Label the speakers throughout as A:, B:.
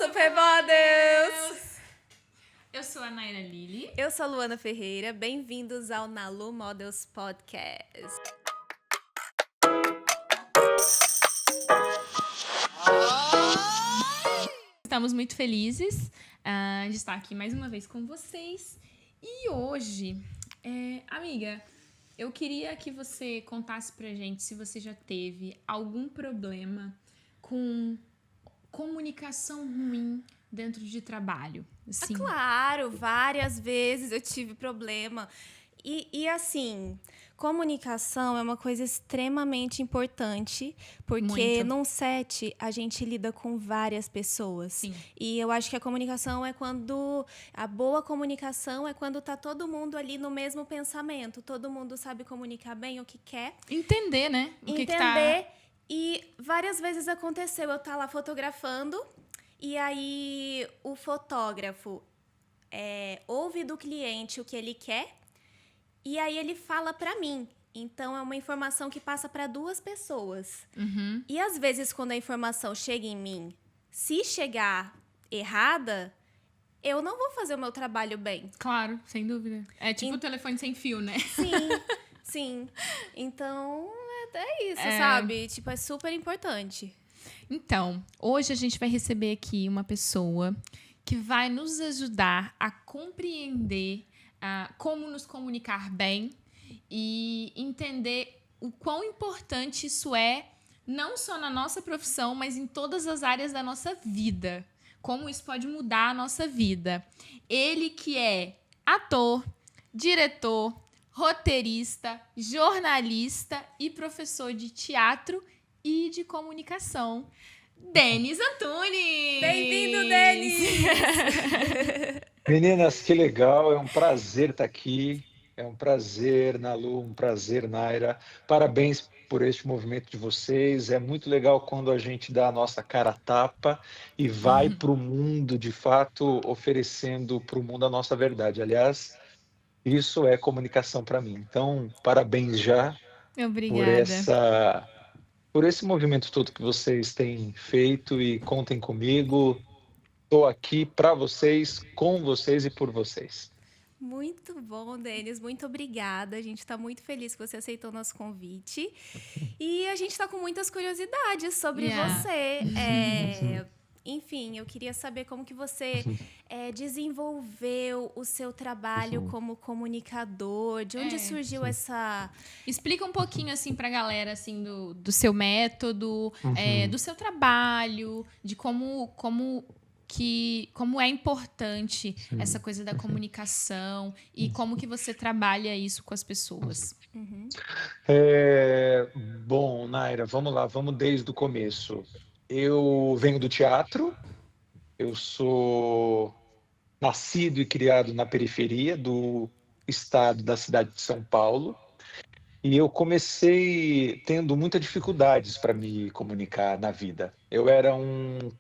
A: Supermodels!
B: Eu sou a Naira Lili.
A: Eu sou a Luana Ferreira. Bem-vindos ao Nalu Models Podcast.
B: Estamos muito felizes de estar aqui mais uma vez com vocês. E hoje, amiga, eu queria que você contasse pra gente se você já teve algum problema com comunicação ruim dentro de trabalho. Assim.
A: Claro, várias vezes eu tive problema. E assim, comunicação é uma coisa extremamente importante, porque num set a gente lida com várias pessoas.
B: Sim.
A: E eu acho que a comunicação é quando... A boa comunicação é quando tá todo mundo ali no mesmo pensamento. Todo mundo sabe comunicar bem o que quer.
B: Entender, né?
A: Entender. E várias vezes aconteceu eu estar lá fotografando e aí o fotógrafo ouve do cliente o que ele quer e aí ele fala para mim. Então, é uma informação que passa para duas pessoas.
B: Uhum.
A: E às vezes, quando a informação chega em mim, se chegar errada, eu não vou fazer o meu trabalho bem.
B: Claro, sem dúvida. É tipo o telefone sem fio, né?
A: Sim. Então, é isso, sabe? Tipo, é super importante.
B: Então, hoje a gente vai receber aqui uma pessoa que vai nos ajudar a compreender como nos comunicar bem e entender o quão importante isso é, não só na nossa profissão, mas em todas as áreas da nossa vida. Como isso pode mudar a nossa vida. Ele que é ator, diretor, roteirista, jornalista e professor de teatro e de comunicação. Denis Antunes!
A: Bem-vindo, Denis!
C: Meninas, que legal, é um prazer estar aqui, é um prazer, Nalu, um prazer, Naira. Parabéns por este movimento de vocês, é muito legal quando a gente dá a nossa cara a tapa e vai para o mundo, de fato, oferecendo para o mundo a nossa verdade. Aliás, isso é comunicação para mim. Então, parabéns já.
B: Obrigada.
C: Por esse movimento todo que vocês têm feito e contem comigo. Estou aqui para vocês, com vocês e por vocês.
A: Muito bom, Denis. Muito obrigada. A gente está muito feliz que você aceitou o nosso convite. E a gente está com muitas curiosidades sobre você. Enfim, eu queria saber como que você desenvolveu o seu trabalho como comunicador. De onde surgiu essa...
B: Explica um pouquinho, assim, pra galera, assim, do seu método, do seu trabalho, de como é importante essa coisa da comunicação e como que você trabalha isso com as pessoas.
C: Bom, Naira, vamos lá, vamos desde o começo. Eu venho do teatro, eu sou nascido e criado na periferia do estado da cidade de São Paulo e eu comecei tendo muitas dificuldades para me comunicar na vida. Eu era um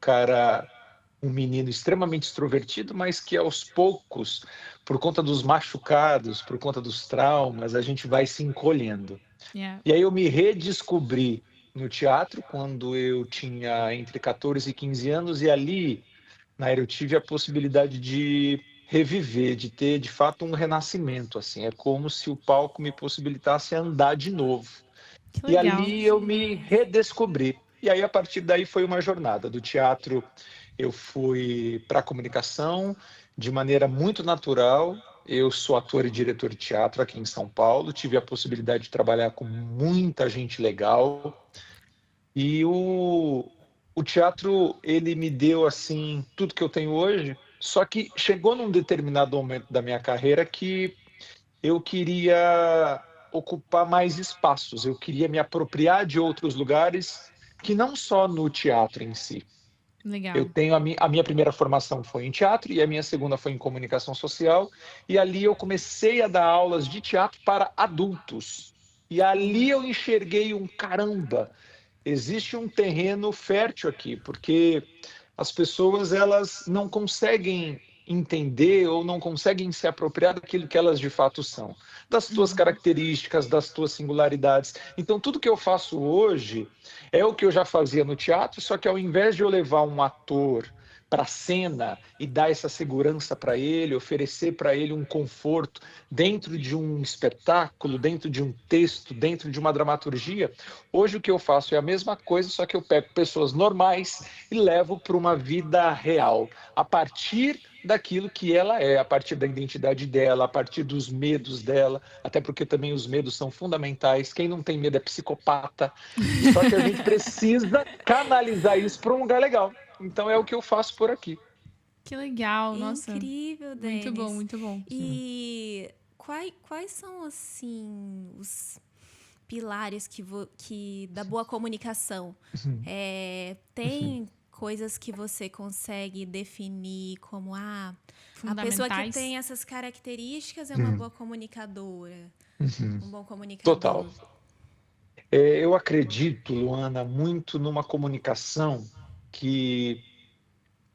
C: menino extremamente extrovertido, mas que aos poucos, por conta dos machucados, por conta dos traumas, a gente vai se encolhendo. E aí eu me redescobri no teatro quando eu tinha entre 14 e 15 anos e ali, Naira, eu tive a possibilidade de reviver, de ter de fato um renascimento. Assim. É como se o palco me possibilitasse andar de novo. E ali eu me redescobri. E aí a partir daí foi uma jornada. Do teatro eu fui para a comunicação de maneira muito natural. Eu sou ator e diretor de teatro aqui em São Paulo. Tive a possibilidade de trabalhar com muita gente legal. E o teatro, ele me deu assim tudo que eu tenho hoje. Só que chegou num determinado momento da minha carreira que eu queria ocupar mais espaços. Eu queria me apropriar de outros lugares que não só no teatro em si.
B: Legal.
C: Eu tenho a minha primeira formação foi em teatro e a minha segunda foi em comunicação social. E ali eu comecei a dar aulas de teatro para adultos. E ali eu enxerguei caramba, existe um terreno fértil aqui, porque as pessoas elas não conseguem entender ou não conseguem se apropriar daquilo que elas de fato são, das tuas características, das tuas singularidades. Então, tudo que eu faço hoje é o que eu já fazia no teatro, só que ao invés de eu levar um ator para a cena e dar essa segurança para ele, oferecer para ele um conforto dentro de um espetáculo, dentro de um texto, dentro de uma dramaturgia. Hoje o que eu faço é a mesma coisa, só que eu pego pessoas normais e levo para uma vida real, a partir daquilo que ela é, a partir da identidade dela, a partir dos medos dela, até porque também os medos são fundamentais. Quem não tem medo é psicopata. Só que a gente precisa canalizar isso para um lugar legal. Então é o que eu faço por aqui.
B: Que legal, nossa.
A: Incrível, Denis.
B: Muito bom, muito bom.
A: E quais são, assim, os pilares da boa comunicação? Tem coisas que você consegue definir como a pessoa que tem essas características é uma boa comunicadora, um bom comunicador.
C: Total. Eu acredito, Luana, muito numa comunicação que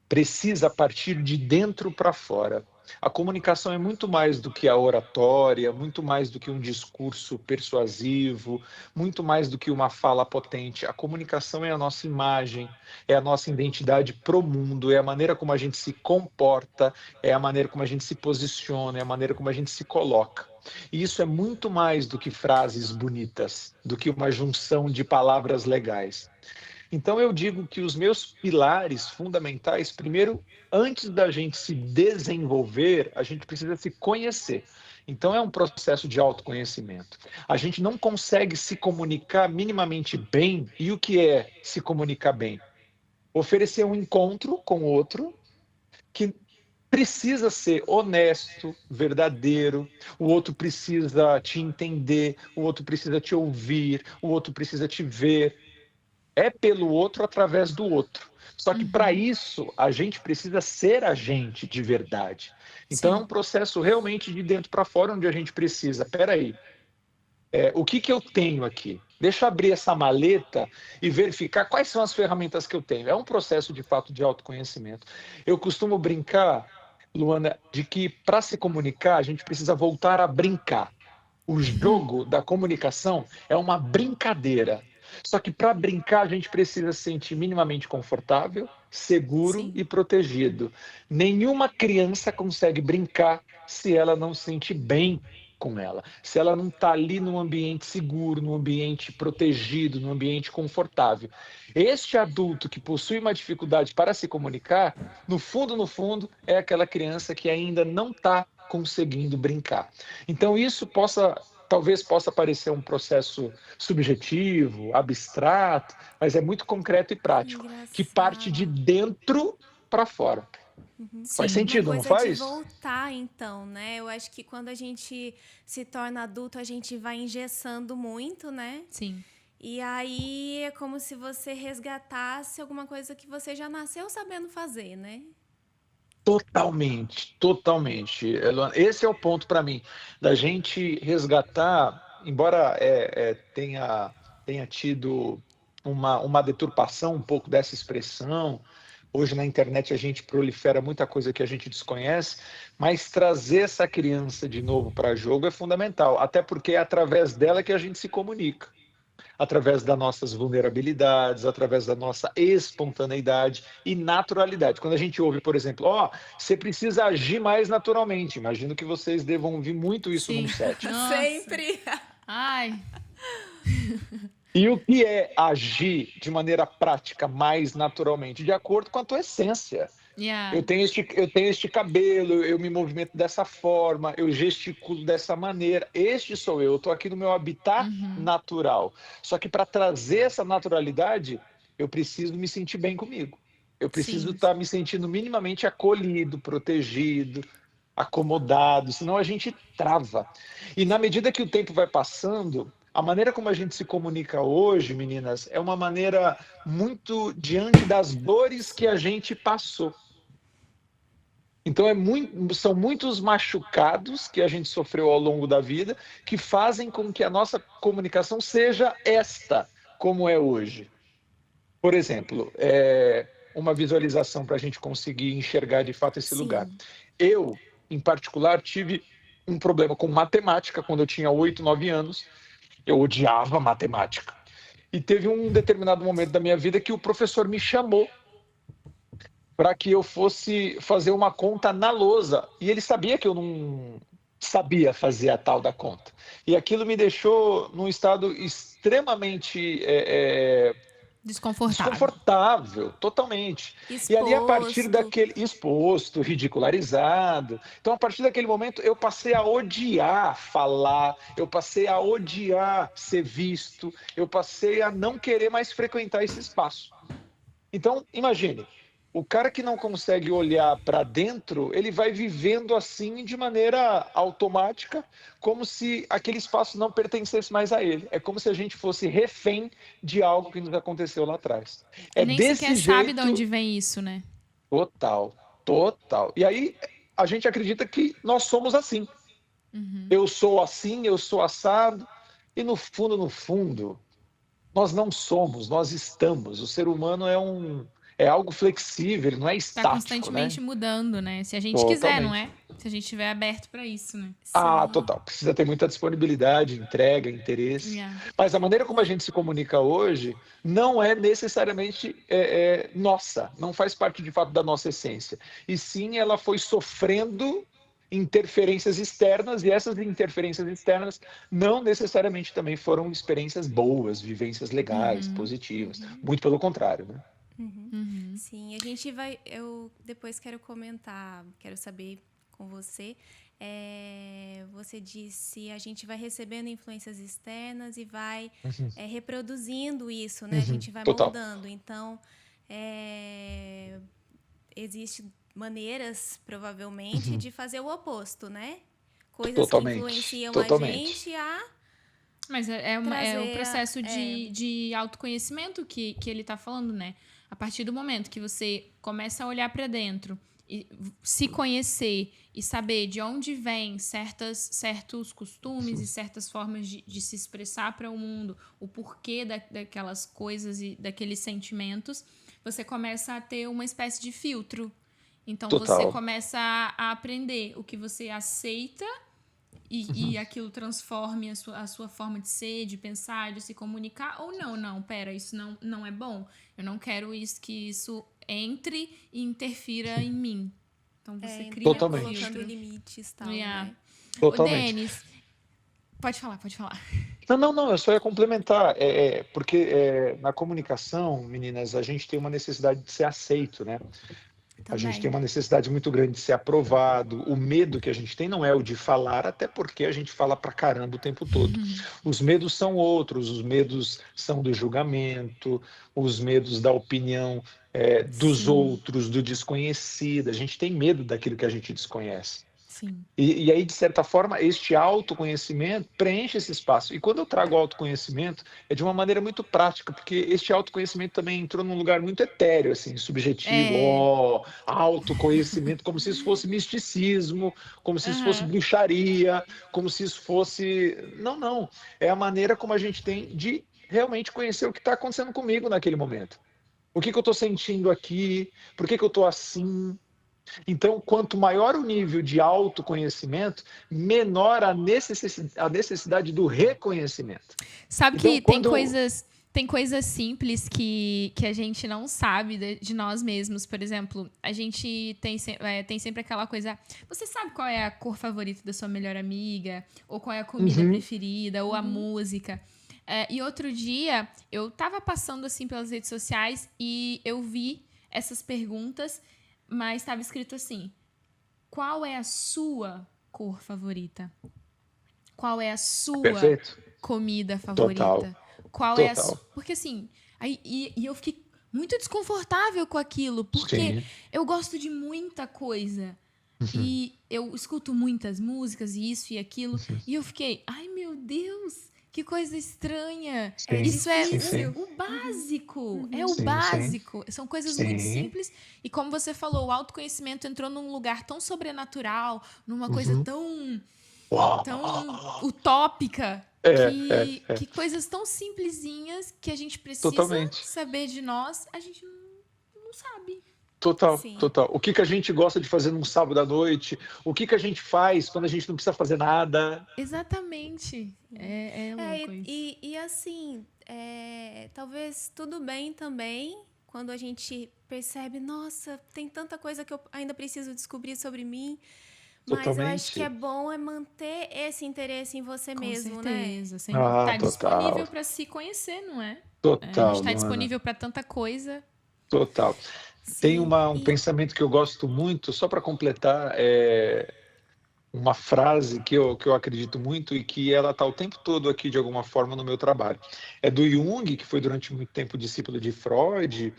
C: precisa partir de dentro para fora. A comunicação é muito mais do que a oratória, muito mais do que um discurso persuasivo, muito mais do que uma fala potente. A comunicação é a nossa imagem, é a nossa identidade pro mundo, é a maneira como a gente se comporta, é a maneira como a gente se posiciona, é a maneira como a gente se coloca. E isso é muito mais do que frases bonitas, do que uma junção de palavras legais. Então eu digo que os meus pilares fundamentais, primeiro, antes da gente se desenvolver, a gente precisa se conhecer. Então é um processo de autoconhecimento. A gente não consegue se comunicar minimamente bem. E o que é se comunicar bem? Oferecer um encontro com o outro que precisa ser honesto, verdadeiro, o outro precisa te entender, o outro precisa te ouvir, o outro precisa te ver. É pelo outro, através do outro. Só que para isso, a gente precisa ser a gente de verdade. Então é um processo realmente de dentro para fora, onde a gente precisa, peraí, o que eu tenho aqui? Deixa eu abrir essa maleta e verificar quais são as ferramentas que eu tenho. É um processo, de fato, de autoconhecimento. Eu costumo brincar, Luana, de que para se comunicar, a gente precisa voltar a brincar. O jogo da comunicação é uma brincadeira. Só que para brincar a gente precisa se sentir minimamente confortável, seguro e protegido. Nenhuma criança consegue brincar se ela não se sente bem com ela, se ela não está ali num ambiente seguro, num ambiente protegido, num ambiente confortável. Este adulto que possui uma dificuldade para se comunicar, no fundo, é aquela criança que ainda não está conseguindo brincar. Então isso talvez possa parecer um processo subjetivo, abstrato, mas é muito concreto e prático, que parte de dentro para fora. Faz sentido, não faz?
A: Uma coisa de voltar, então, né? Eu acho que quando a gente se torna adulto, a gente vai engessando muito, né?
B: Sim.
A: E aí é como se você resgatasse alguma coisa que você já nasceu sabendo fazer, né?
C: Totalmente, totalmente. Esse é o ponto para mim, da gente resgatar, embora tenha tido uma deturpação um pouco dessa expressão. Hoje na internet a gente prolifera muita coisa que a gente desconhece, mas trazer essa criança de novo para jogo é fundamental, até porque é através dela que a gente se comunica. Através das nossas vulnerabilidades, através da nossa espontaneidade e naturalidade. Quando a gente ouve, por exemplo, você precisa agir mais naturalmente. Imagino que vocês devam ouvir muito isso num set.
A: Sempre!
B: Ai!
C: E o que é agir de maneira prática, mais naturalmente? De acordo com a tua essência.
B: Yeah.
C: Eu tenho este cabelo, eu me movimento dessa forma, eu gesticulo dessa maneira. Este sou eu estou aqui no meu habitat natural. Só que para trazer essa naturalidade, eu preciso me sentir bem comigo. Eu preciso estar me sentindo minimamente acolhido, protegido, acomodado, senão a gente trava. E na medida que o tempo vai passando, a maneira como a gente se comunica hoje, meninas, é uma maneira muito diante das dores que a gente passou. Então são muitos machucados que a gente sofreu ao longo da vida que fazem com que a nossa comunicação seja esta, como é hoje. Por exemplo, uma visualização para a gente conseguir enxergar de fato esse lugar. Eu, em particular, tive um problema com matemática quando eu tinha 8, 9 anos. Eu odiava matemática. E teve um determinado momento da minha vida que o professor me chamou para que eu fosse fazer uma conta na lousa. E ele sabia que eu não sabia fazer a tal da conta. E aquilo me deixou num estado extremamente
B: Desconfortável.
C: desconfortável, totalmente. E ali, a partir
A: Exposto.
C: daquele exposto, ridicularizado. Então, a partir daquele momento, eu passei a odiar falar, eu passei a odiar ser visto, eu passei a não querer mais frequentar esse espaço. Então, imagine, o cara que não consegue olhar para dentro, ele vai vivendo assim de maneira automática, como se aquele espaço não pertencesse mais a ele. É como se a gente fosse refém de algo que nos aconteceu lá atrás.
B: E
C: É
B: nem sequer
C: desse
B: sabe de
C: jeito
B: onde vem isso, né?
C: total, total. E aí a gente acredita que nós somos assim. Eu sou assim, eu sou assado. E no fundo, nós não somos, nós estamos. O ser humano é algo flexível, ele não é
B: Tá
C: estático, né?
B: constantemente mudando, né? Se a gente quiser, não
C: Totalmente.
B: é? Se a gente estiver aberto para isso, né?
C: Ah,
A: Sim.
C: total. Precisa ter muita disponibilidade, entrega, interesse.
B: Yeah.
C: Mas a maneira como a gente se comunica hoje não é necessariamente nossa, não faz parte de fato da nossa essência. E sim, ela foi sofrendo interferências externas, e essas interferências externas não necessariamente também foram experiências boas, vivências legais, positivas. Muito pelo contrário, né?
A: Sim, eu depois quero comentar, quero saber com você. Você disse, a gente vai recebendo influências externas e vai reproduzindo isso, né? A gente vai
C: Total.
A: moldando. Então, existem maneiras, provavelmente, de fazer o oposto, né? Coisas que
C: Totalmente.
A: influenciam a
C: Totalmente.
A: gente a
B: Mas é o
A: trazer
B: processo de autoconhecimento que ele tá falando, né? A partir do momento que você começa a olhar para dentro e se conhecer e saber de onde vêm certos costumes e certas formas de se expressar para o mundo, o porquê daquelas coisas e daqueles sentimentos, você começa a ter uma espécie de filtro. Então, você
C: Total.
B: começa a aprender o que você aceita e aquilo transforme a sua forma de ser, de pensar, de se comunicar, ou não, pera, isso não é bom. Eu não quero que isso entre e interfira em mim. Então você cria um
C: Totalmente.
A: colocando
B: filtro.
A: limites e tal,
B: Yeah.
A: né?
B: Ô,
C: Totalmente.
B: Denis, pode falar.
C: Não, eu só ia complementar, porque na comunicação, meninas, a gente tem uma necessidade de ser aceito, né? A gente tem
A: Também.
C: uma necessidade muito grande de ser aprovado. O medo que a gente tem não é o de falar, até porque a gente fala pra caramba o tempo todo. Os medos são outros, os medos são do julgamento, os medos da opinião dos
B: Sim,
C: outros, do desconhecido. A gente tem medo daquilo que a gente desconhece.
B: sim.
C: E aí, de certa forma, este autoconhecimento preenche esse espaço. E quando eu trago autoconhecimento, é de uma maneira muito prática, porque este autoconhecimento também entrou num lugar muito etéreo, assim, subjetivo, autoconhecimento, como se isso fosse misticismo, como se isso fosse
B: Aham.
C: bruxaria, como se isso fosse... Não. É a maneira como a gente tem de realmente conhecer o que está acontecendo comigo naquele momento. O que eu estou sentindo aqui? Por que eu estou assim? Então, quanto maior o nível de autoconhecimento, menor a necessidade do reconhecimento.
B: Sabe
C: Então,
B: que tem coisas simples que a gente não sabe de nós mesmos. Por exemplo, a gente tem sempre aquela coisa. Você sabe qual é a cor favorita da sua melhor amiga? Ou qual é a comida preferida? Ou a música? E outro dia, eu tava passando assim pelas redes sociais e eu vi essas perguntas, mas estava escrito assim: qual é a sua cor favorita? Qual é a sua
C: Perfeito.
B: comida
C: Total.
B: favorita? Qual é a
C: Total.
B: Porque assim, e eu fiquei muito desconfortável com aquilo, porque
C: Sim.
B: eu gosto de muita coisa. E eu escuto muitas músicas, e isso e aquilo, e eu fiquei, ai meu Deus, que coisa estranha.
C: Sim.
B: Isso é
C: Sim.
B: o básico, é o
C: Sim.
B: básico. São coisas muito
C: Sim.
B: simples. E como você falou, o autoconhecimento entrou num lugar tão sobrenatural, numa coisa tão
C: Uau.
B: utópica,
C: É.
B: que coisas tão simplesinhas que a gente precisa
C: Totalmente.
B: saber de nós, a gente não sabe.
C: Total.
A: Sim.
C: O que a gente gosta de fazer num sábado à noite? O que a gente faz quando a gente não precisa fazer nada?
B: Exatamente. É louco isso.
A: E assim, talvez tudo bem também quando a gente percebe, nossa, tem tanta coisa que eu ainda preciso descobrir sobre mim. Mas eu acho que é
C: Totalmente.
A: bom manter esse interesse em você
B: Com
A: mesmo, né?
B: certeza, sem dúvida.
C: Ah,
B: Tá
C: total.
B: disponível para se conhecer, não é? A gente
C: Total,
B: está
C: Luana.
B: disponível para tanta coisa.
C: Total. Tem
A: Sim.
C: um pensamento que eu gosto muito, só para completar, uma frase que eu acredito muito e que ela está o tempo todo aqui, de alguma forma, no meu trabalho. É do Jung, que foi durante muito tempo discípulo de Freud,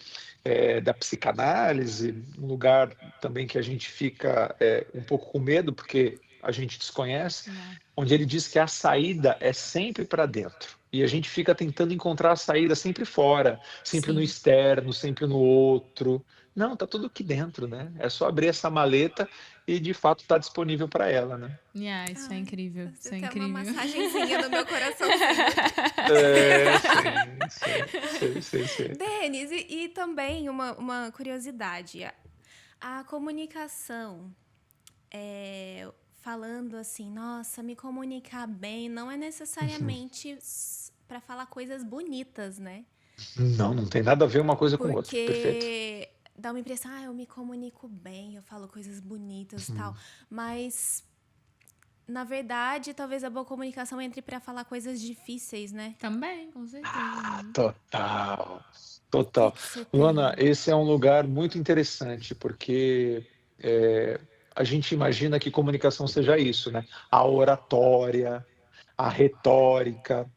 C: da psicanálise, um lugar também que a gente fica um pouco com medo, porque a gente desconhece,
B: Yeah.
C: onde ele diz que a saída é sempre para dentro. E a gente fica tentando encontrar a saída sempre fora, sempre no
B: Sim.
C: externo, sempre no outro. Não, tá tudo aqui dentro, né? É só abrir essa maleta e de fato está disponível para ela, né?
B: Yeah, isso é
A: Ai,
B: incrível.
A: você
B: Isso é
A: tem uma
B: incrível.
A: massagenzinha no meu coraçãozinho.
C: Sim, sei.
A: Denis, e também uma curiosidade. A comunicação, falando assim, nossa, me comunicar bem, não é
C: Uhum.
A: necessariamente para falar coisas bonitas, né?
C: Não, não tem nada a ver uma coisa com outra. Perfeito.
A: Porque dá uma impressão, eu me comunico bem, eu falo coisas bonitas e tal.
C: Uhum.
A: Mas, na verdade, talvez a boa comunicação entre para falar coisas difíceis, né?
B: Também, com certeza.
C: Total,
A: O que
C: total.
A: que você
C: Luana,
A: tem?
C: esse é um lugar muito interessante, porque a gente imagina que comunicação seja isso, né? A oratória, a retórica.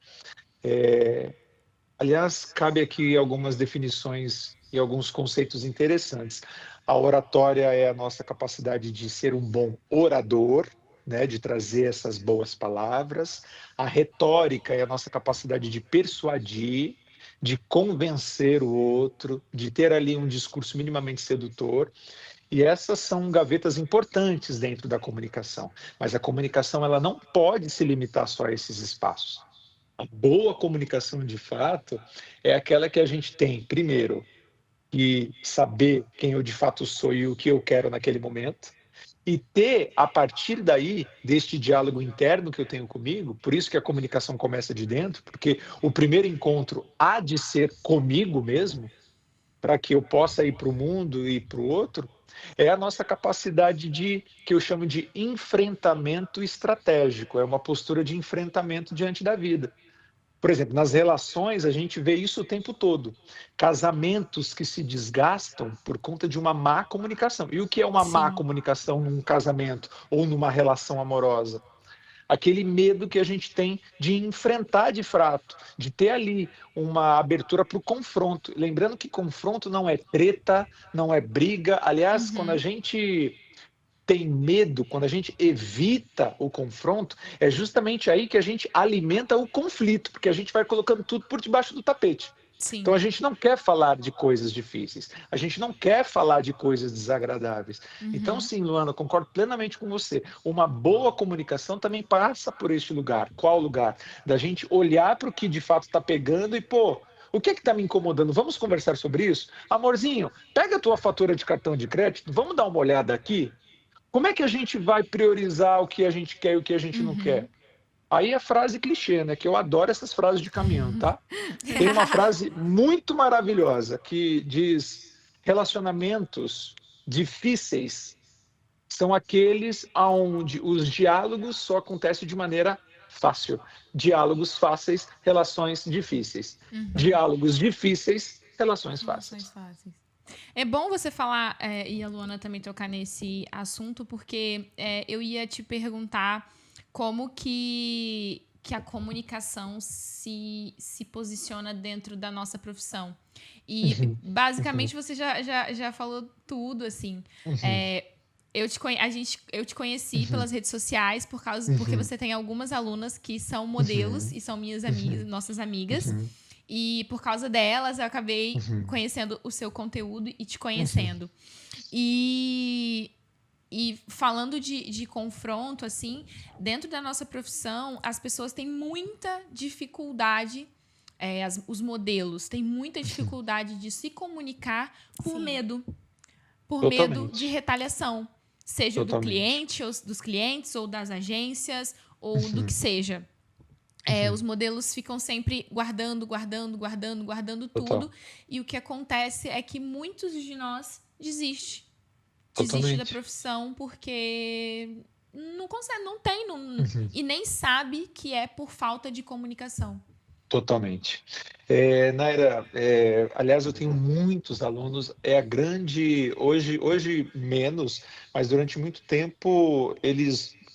C: Aliás, cabe aqui algumas definições e alguns conceitos interessantes. A oratória é a nossa capacidade de ser um bom orador, né, de trazer essas boas palavras. A retórica é a nossa capacidade de persuadir, de convencer o outro, de ter ali um discurso minimamente sedutor. E essas são gavetas importantes dentro da comunicação. Mas a comunicação ela não pode se limitar só a esses espaços. A boa comunicação, de fato, é aquela que a gente tem, primeiro, que saber quem eu de fato sou e o que eu quero naquele momento, e ter, a partir daí, deste diálogo interno que eu tenho comigo, por isso que a comunicação começa de dentro, porque o primeiro encontro há de ser comigo mesmo, para que eu possa ir para o mundo e para o outro, é a nossa capacidade que eu chamo de enfrentamento estratégico, é uma postura de enfrentamento diante da vida. Por exemplo, nas relações, a gente vê isso o tempo todo. Casamentos que se desgastam por conta de uma má comunicação. E o que é uma má
B: Sim.
C: comunicação num casamento ou numa relação amorosa? Aquele medo que a gente tem de enfrentar de fato, de ter ali uma abertura para o confronto. Lembrando que confronto não é treta, não é briga. Aliás, quando a
B: Uhum.
C: gente tem medo, quando a gente evita o confronto, é justamente aí que a gente alimenta o conflito, porque a gente vai colocando tudo por debaixo do tapete. Então
B: Sim.
C: a gente não quer falar de coisas difíceis, a gente não quer falar de coisas desagradáveis. Então,
B: Uhum.
C: sim, Luana, concordo plenamente com você. Uma boa comunicação também passa por este lugar. Qual lugar? Da gente olhar para o que de fato está pegando e, pô, o que está me incomodando? Vamos conversar sobre isso? Amorzinho, pega a tua fatura de cartão de crédito, vamos dar uma olhada aqui? Como é que a gente vai priorizar o que a gente quer e o que a gente não
B: Uhum.
C: quer? Aí é frase clichê, né? Que eu adoro essas frases de caminhão, tá? Tem uma frase muito maravilhosa que diz: relacionamentos difíceis são aqueles onde os diálogos só acontecem de maneira fácil. Diálogos fáceis, relações difíceis.
B: Uhum.
C: Diálogos difíceis, relações
B: Relações
C: fáceis.
B: fáceis. É bom você falar, e a Luana também tocar nesse assunto, porque eu ia te perguntar como que a comunicação se posiciona dentro da nossa profissão. E,
C: Uhum, uhum,
B: basicamente, você já falou tudo, assim.
C: uhum,
B: É, eu te conheci pelas redes sociais porque
C: uhum,
B: você tem algumas alunas que são modelos
C: uhum,
B: e são minhas amigas,
C: uhum,
B: nossas amigas.
C: uhum,
B: E por causa delas, eu acabei
C: uhum,
B: conhecendo o seu conteúdo e te
C: uhum,
B: conhecendo. E, e falando de confronto, assim, dentro da nossa profissão, as pessoas têm muita dificuldade, os modelos têm muita
C: uhum.
B: dificuldade de se comunicar por
A: Sim.
B: medo. Por medo de
C: Totalmente,
B: retaliação. Seja do
C: totalmente.
B: cliente, ou dos clientes, ou das agências, ou do que
C: Uhum,
B: seja. Os modelos ficam sempre guardando
C: Total.
B: tudo. E o que acontece é que muitos de nós desistem da
C: Totalmente.
B: profissão porque não consegue, não tem,
C: Uhum.
B: e nem sabe que é por falta de comunicação.
C: Totalmente. Naira, aliás, eu tenho muitos alunos, hoje menos, mas durante muito tempo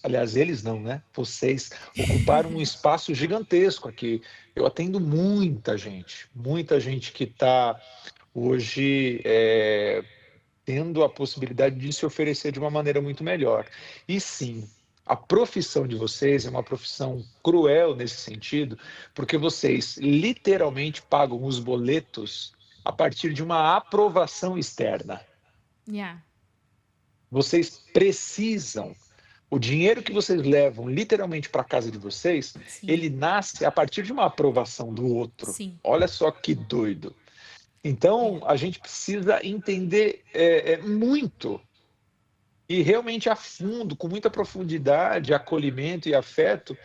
C: aliás, eles não, né? Vocês ocuparam um espaço gigantesco aqui. Eu atendo muita gente que está hoje tendo a possibilidade de se oferecer de uma maneira muito melhor. E sim, a profissão de vocês é uma profissão cruel nesse sentido, porque vocês literalmente pagam os boletos a partir de uma aprovação externa.
B: Yeah.
C: Vocês precisam. O dinheiro que vocês levam literalmente para a casa de vocês,
B: Sim.
C: ele nasce a partir de uma aprovação do outro.
B: Sim.
C: Olha só que doido. Então, a gente precisa entender muito e realmente a fundo, com muita profundidade, acolhimento e afeto,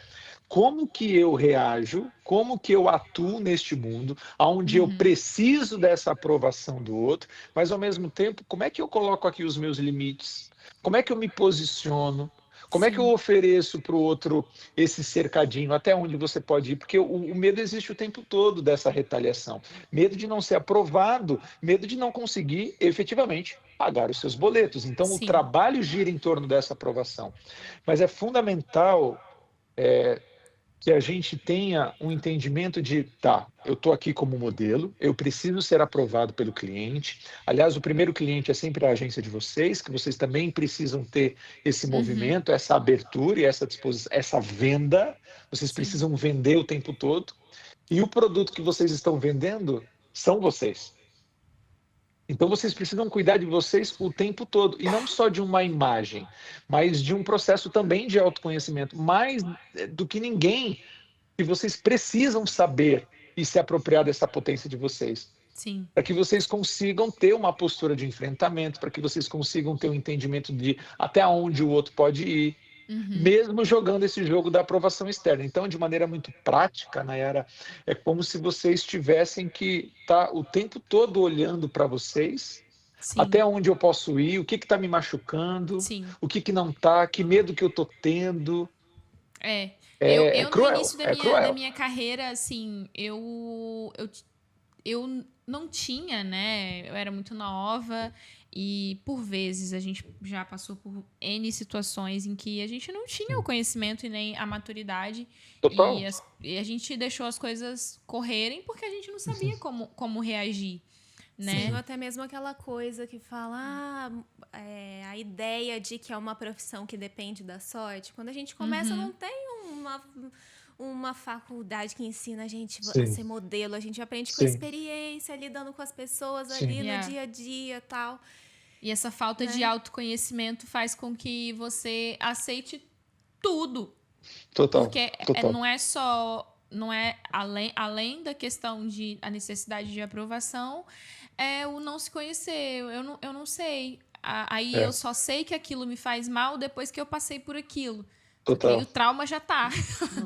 C: como que eu reajo, como que eu atuo neste mundo, onde eu preciso dessa aprovação do outro, mas ao mesmo tempo, como é que eu coloco aqui os meus limites? Como é que eu me posiciono? Como é que eu ofereço para o outro esse cercadinho? Até onde você pode ir? Porque o medo existe o tempo todo dessa retaliação. Medo de não ser aprovado, medo de não conseguir efetivamente pagar os seus boletos. Então, o trabalho gira em torno dessa aprovação. Mas é fundamental que a gente tenha um entendimento de, tá, eu estou aqui como modelo, eu preciso ser aprovado pelo cliente. Aliás, o primeiro cliente é sempre a agência de vocês, que vocês também precisam ter esse movimento, essa abertura e essa disposição, essa venda. Vocês precisam vender o tempo todo. E o produto que vocês estão vendendo são vocês. Então, vocês precisam cuidar de vocês o tempo todo, e não só de uma imagem, mas de um processo também de autoconhecimento. Mais do que ninguém, que vocês precisam saber e se apropriar dessa potência de vocês.
B: Sim.
C: Para que vocês consigam ter uma postura de enfrentamento, para que vocês consigam ter um entendimento de até onde o outro pode ir, mesmo jogando esse jogo da aprovação externa. Então, de maneira muito prática, Nayara, é como se vocês tivessem que estar o tempo todo olhando para vocês, até onde eu posso ir, o que está me machucando, o que não está, que medo que eu estou tendo.
B: Eu no
C: cruel,
B: início da minha carreira, assim, eu não tinha, né? Eu era muito nova e, por vezes, a gente já passou por N situações em que a gente não tinha o conhecimento e nem a maturidade.
C: Total.
B: E a gente deixou as coisas correrem porque a gente não sabia como reagir, né?
A: Sim, ou até mesmo aquela coisa que fala, a ideia de que é uma profissão que depende da sorte. Quando a gente começa, não tem uma faculdade que ensina a gente a ser modelo. A gente aprende com experiência, lidando com as pessoas ali no dia a dia e tal.
B: E essa falta de autoconhecimento faz com que você aceite tudo.
C: Total.
B: Porque não é além da questão de a necessidade de aprovação, é o não se conhecer. Eu não sei. Aí eu só sei que aquilo me faz mal depois que eu passei por aquilo.
C: Total.
B: Porque o trauma já tá.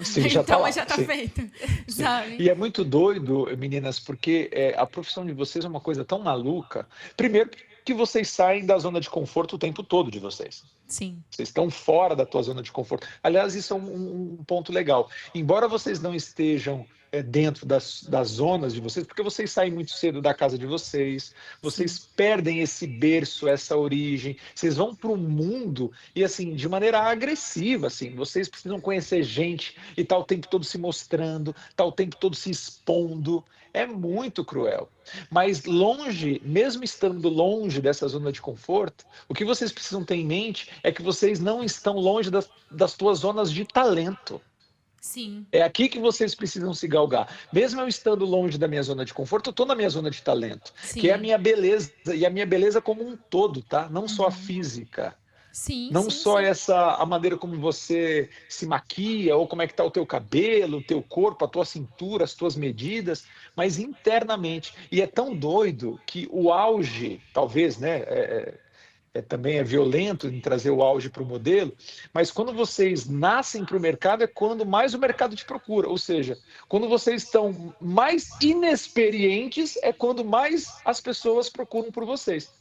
C: Sim,
B: o trauma
C: já
B: tá feito. Sabe?
C: E é muito doido, meninas, porque a profissão de vocês é uma coisa tão maluca. Primeiro, que vocês saem da zona de conforto o tempo todo de vocês.
B: Sim.
C: Vocês estão fora da tua zona de conforto. Aliás, isso é um ponto legal. Embora vocês não estejam dentro das zonas de vocês, porque vocês saem muito cedo da casa de vocês, vocês perdem esse berço, essa origem, vocês vão para o mundo e, assim, de maneira agressiva, assim, vocês precisam conhecer gente e tá o tempo todo se mostrando, tá o tempo todo se expondo. É muito cruel. Mas longe, mesmo estando longe dessa zona de conforto, o que vocês precisam ter em mente é que vocês não estão longe das tuas zonas de talento.
B: Sim.
C: É aqui que vocês precisam se galgar. Mesmo eu estando longe da minha zona de conforto, eu estou na minha zona de talento, que é a minha beleza, e a minha beleza como um todo, tá? Não só a física. Não só a maneira como você se maquia, ou como é que está o teu cabelo, o teu corpo, a tua cintura, as tuas medidas, mas internamente. E é tão doido que o auge, talvez, né, também é violento em trazer o auge para o modelo, mas quando vocês nascem para o mercado é quando mais o mercado te procura, ou seja, quando vocês estão mais inexperientes é quando mais as pessoas procuram por vocês.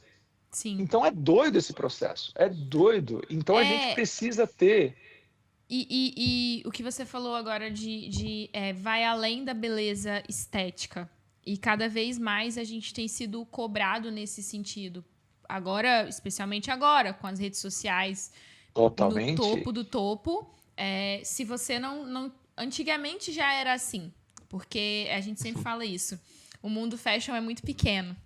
B: Sim.
C: Então é doido esse processo, é doido. Então a gente precisa ter...
B: E o que você falou agora vai além da beleza estética. E cada vez mais a gente tem sido cobrado nesse sentido. Agora, especialmente agora, com as redes sociais
C: Totalmente.
B: no topo do topo. Se você não... Antigamente já era assim. Porque a gente sempre fala isso. O mundo fashion é muito pequeno.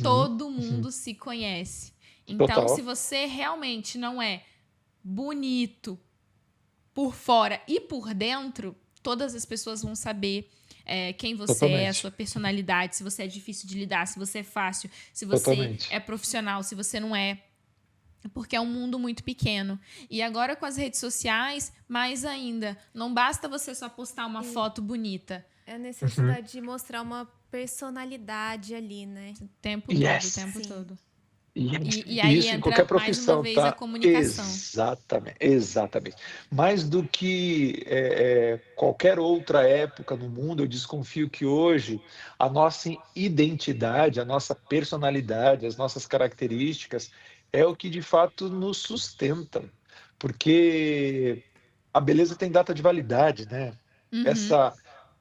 B: Todo mundo se conhece. Então,
C: Total.
B: se você realmente não é bonito por fora e por dentro, todas as pessoas vão saber quem você
C: Totalmente.
B: é, a sua personalidade, se você é difícil de lidar, se você é fácil, se você
C: Totalmente.
B: é profissional, se você não é. Porque é um mundo muito pequeno. E agora com as redes sociais, mais ainda. Não basta você só postar uma foto bonita.
A: É a necessidade de mostrar uma personalidade ali, né?
B: O tempo
C: Yes.
B: todo, o tempo
A: Sim.
B: todo.
C: E
B: E aí
C: isso em
B: entra
C: qualquer
B: mais
C: profissão,
B: uma vez
C: tá?
B: a comunicação.
C: Exatamente. Mais do que qualquer outra época no mundo, eu desconfio que hoje a nossa identidade, a nossa personalidade, as nossas características é o que de fato nos sustenta. Porque a beleza tem data de validade, né?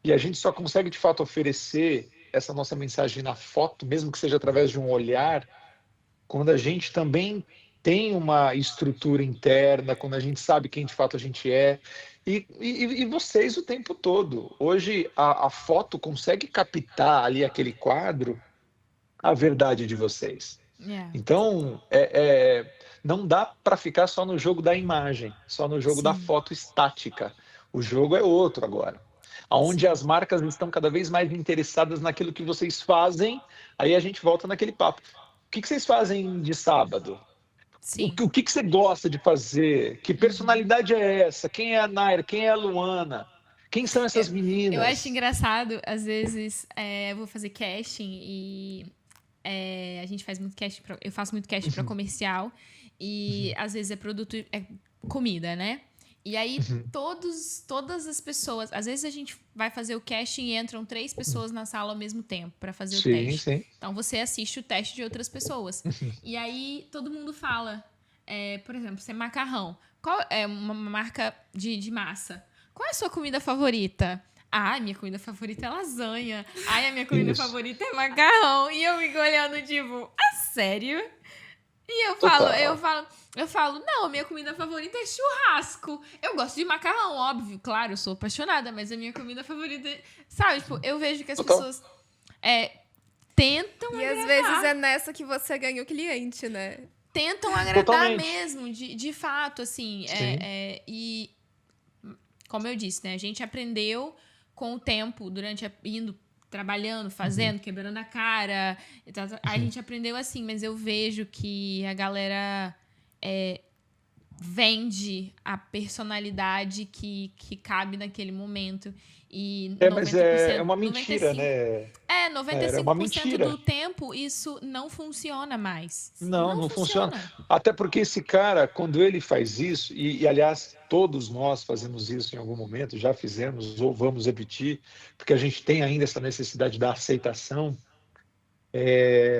C: E a gente só consegue de fato oferecer essa nossa mensagem na foto, mesmo que seja através de um olhar, quando a gente também tem uma estrutura interna, quando a gente sabe quem de fato a gente é. E vocês o tempo todo. Hoje a foto consegue captar ali aquele quadro a verdade de vocês. Então, não dá para ficar só no jogo da imagem, só no jogo da foto estática. O jogo é outro agora. Onde as marcas estão cada vez mais interessadas naquilo que vocês fazem, aí a gente volta naquele papo. O que vocês fazem de sábado?
B: Sim.
C: O que você gosta de fazer? Que personalidade é essa? Quem é a Naira? Quem é a Luana? Quem são essas meninas?
B: Eu acho engraçado, às vezes, eu vou fazer casting e a gente faz muito casting, eu faço muito casting para comercial e às vezes é produto, é comida, né? E aí todas as pessoas, às vezes a gente vai fazer o casting e entram 3 pessoas na sala ao mesmo tempo para fazer o teste.
C: Sim.
B: Então você assiste o teste de outras pessoas. E aí todo mundo fala, por exemplo, você é macarrão. Qual é uma marca de massa? Qual é a sua comida favorita? Ah, minha comida favorita é lasanha. Ai, a minha comida favorita é macarrão. E eu fico olhando, tipo, sério? E eu falo, não, a minha comida favorita é churrasco. Eu gosto de macarrão, óbvio, claro, eu sou apaixonada, mas a minha comida favorita é... Sabe, tipo, eu vejo que as pessoas tentam agradar.
A: E às vezes é nessa que você ganha o cliente, né?
B: Tentam agradar mesmo, de fato, assim. E, como eu disse, né, a gente aprendeu com o tempo, indo trabalhando, fazendo, quebrando a cara. A gente aprendeu assim, mas eu vejo que a galera vende a personalidade que cabe naquele momento. E 90%,
C: mas é uma mentira,
B: 95%,
C: né?
B: 95%
C: É uma mentira.
B: do tempo isso não funciona mais.
C: Não funciona. Até porque esse cara, quando ele faz isso, e aliás, todos nós fazemos isso em algum momento, já fizemos ou vamos repetir, porque a gente tem ainda essa necessidade da aceitação.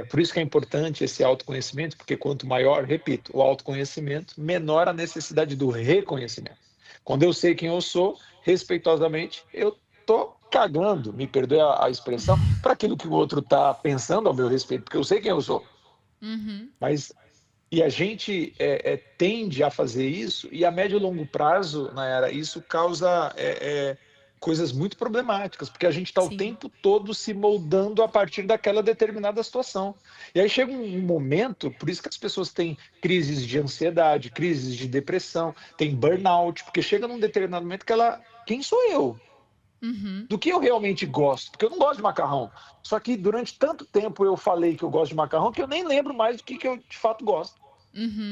C: Por isso que é importante esse autoconhecimento, porque quanto maior, repito, o autoconhecimento, menor a necessidade do reconhecimento. Quando eu sei quem eu sou, respeitosamente, eu tô cagando, me perdoe a expressão, para aquilo que o outro está pensando ao meu respeito, porque eu sei quem eu sou. E a gente tende a fazer isso, e a médio e longo prazo, Nayara, isso causa coisas muito problemáticas, porque a gente está o tempo todo se moldando a partir daquela determinada situação. E aí chega um momento, por isso que as pessoas têm crises de ansiedade, crises de depressão, tem burnout, porque chega num determinado momento que quem sou eu? Do que eu realmente gosto? Porque eu não gosto de macarrão. Só que durante tanto tempo eu falei que eu gosto de macarrão que eu nem lembro mais do que eu de fato gosto.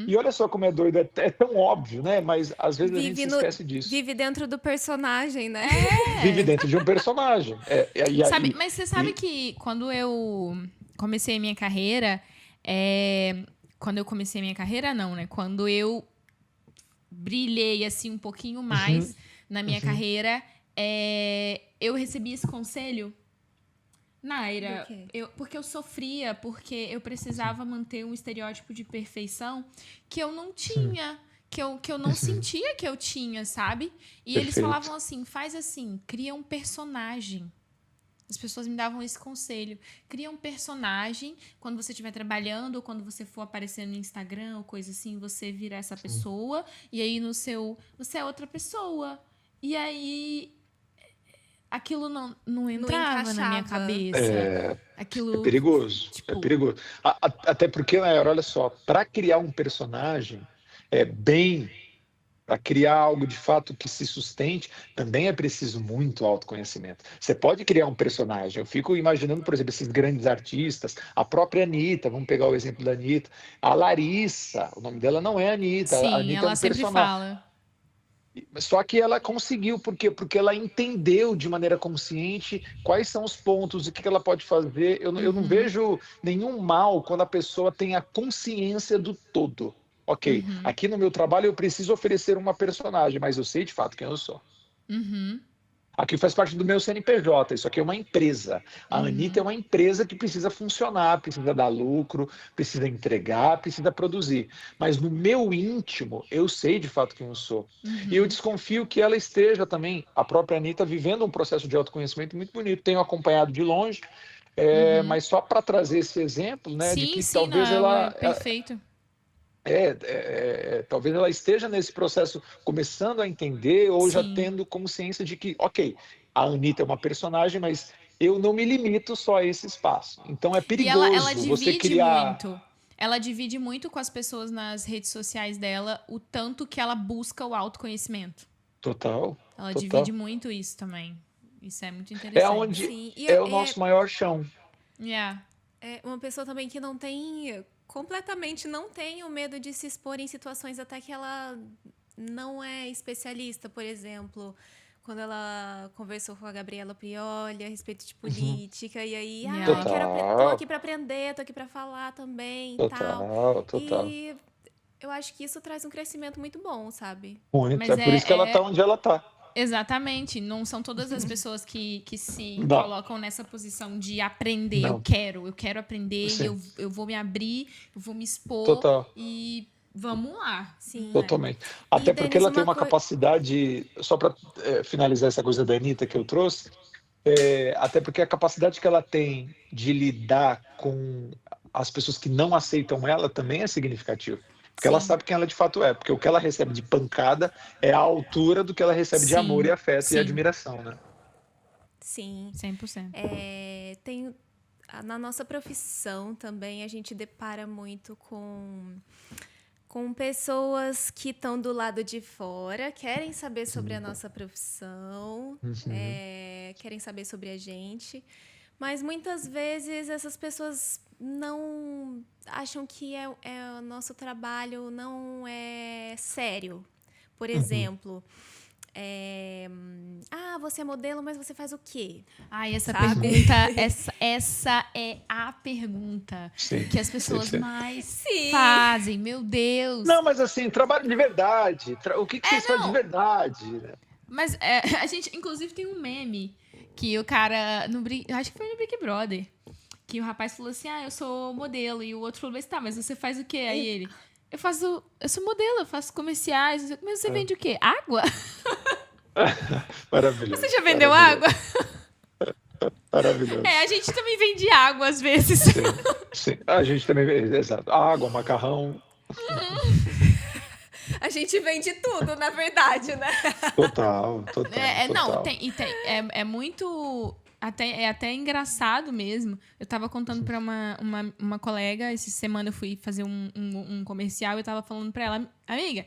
C: E olha só como é doido, é tão óbvio, né? Mas às vezes a gente se esquece disso.
A: Vive dentro do personagem, né?
C: Vive dentro de um personagem.
B: Mas você sabe que quando eu comecei a minha carreira, quando eu comecei minha carreira, não, né? Quando eu brilhei, assim, um pouquinho mais na minha carreira, eu recebi esse conselho. Naira,
A: Do quê?
B: porque eu sofria, porque eu precisava manter um estereótipo de perfeição que eu não tinha, que eu não sentia que eu tinha, sabe? E eles
C: Perfeito.
B: falavam assim, faz assim, cria um personagem. As pessoas me davam esse conselho. Cria um personagem, quando você estiver trabalhando, ou quando você for aparecer no Instagram, ou coisa assim, você vira essa pessoa, e aí você é outra pessoa. E aí aquilo não entrava na minha
A: encaixava.
B: cabeça.
C: É
B: Aquilo,
C: perigoso, é
B: tipo,
C: perigoso. Até porque, Naira, olha só, para criar um personagem, para criar algo de fato que se sustente, também é preciso muito autoconhecimento. Você pode criar um personagem. Eu fico imaginando, por exemplo, esses grandes artistas, a própria Anitta, vamos pegar o exemplo da Anitta, a Larissa, o nome dela não é Anitta, a
B: sim,
C: Anitta é
B: ela
C: um
B: sempre
C: personagem.
B: fala.
C: Só que ela conseguiu, por quê? Porque ela entendeu de maneira consciente quais são os pontos, o que ela pode fazer. Eu não vejo nenhum mal quando a pessoa tem a consciência do todo. Ok, aqui no meu trabalho eu preciso oferecer uma personagem, mas eu sei de fato quem eu sou. Aqui faz parte do meu CNPJ, isso aqui é uma empresa. A Anitta é uma empresa que precisa funcionar, precisa dar lucro, precisa entregar, precisa produzir. Mas no meu íntimo, eu sei de fato quem eu sou. E eu desconfio que ela esteja também, a própria Anitta, vivendo um processo de autoconhecimento muito bonito. Tenho acompanhado de longe, mas só para trazer esse exemplo, né, de
B: Sim,
C: que
B: sim,
C: talvez
B: não, é
C: ela,
B: perfeito.
C: talvez ela esteja nesse processo começando a entender ou já
B: Sim.
C: tendo consciência de que, ok, a Anitta é uma personagem, mas eu não me limito só a esse espaço. Então é
B: E ela
C: perigoso você
B: divide
C: criar.
B: muito. Ela divide muito com as pessoas nas redes sociais dela o tanto que ela busca o autoconhecimento.
C: Total,
B: Ela divide
C: total.
B: muito isso também. Isso é muito
C: É
B: interessante.
C: onde
A: Sim,
C: é o nosso maior chão.
B: Yeah.
A: é uma pessoa também que não tem, completamente não tem o medo de se expor em situações até que ela não é especialista, por exemplo, quando ela conversou com a Gabriela Prioli a respeito de política, e aí,
B: Yeah.
A: tô
C: Total,
A: aqui para aprender, tô aqui para falar também e tal.
C: total, total.
A: E eu acho que isso traz um crescimento muito bom, sabe?
C: Muito.
B: Mas
C: É por isso que ela está onde ela está.
B: exatamente, não são todas as pessoas que se
C: Não,
B: colocam nessa posição de aprender.
C: não.
B: Eu quero aprender e
C: Sim,
B: eu vou me abrir, eu vou me expor
C: total.
B: e vamos lá,
A: Sim.
B: né?
C: Totalmente.
A: E,
C: Até porque
A: Denis,
C: ela tem
A: uma
C: uma
A: coisa.
C: capacidade, só para finalizar essa coisa da Anitta que eu trouxe, até porque a capacidade que ela tem de lidar com as pessoas que não aceitam ela também é significativa. Porque ela
B: Sim,
C: sabe quem ela de fato é, porque o que ela recebe de pancada é a altura do que ela recebe de amor e
B: sim,
C: afeto e
B: sim,
C: admiração, né?
A: Sim.
B: 100%.
A: Na nossa profissão também a gente depara muito com pessoas que estão do lado de fora, querem saber sobre a nossa profissão, querem saber sobre a gente, mas muitas vezes essas pessoas não acham que o nosso trabalho não é sério. Por exemplo, você é modelo, mas você faz o quê?
B: Ai, essa
A: Sabe?
B: pergunta, essa é a pergunta
C: Sim,
B: que as
C: sim,
B: pessoas
C: sim.
B: mais
A: Sim.
B: fazem, meu Deus.
C: Não, mas assim, trabalho de verdade. O que vocês fazem de
B: Não,
C: verdade, né?
B: mas a gente, inclusive, tem um meme que o cara, acho que foi no Big Brother, que o rapaz falou assim, eu sou modelo, e o outro falou assim, tá, mas você faz o quê? Aí ele, eu sou modelo, eu faço comerciais, mas você vende o quê? Água?
C: Maravilhoso.
B: Você já vendeu
C: Maravilhoso.
B: água?
C: Maravilhoso.
B: A gente também vende água às vezes.
C: Sim, sim. A gente também vê, exato. Água, macarrão,
A: A gente vende tudo, na verdade, né?
C: total, total,
B: Não,
C: total.
B: é muito. É até engraçado mesmo. Eu tava contando pra uma colega, essa semana eu fui fazer um comercial e eu tava falando pra ela, amiga,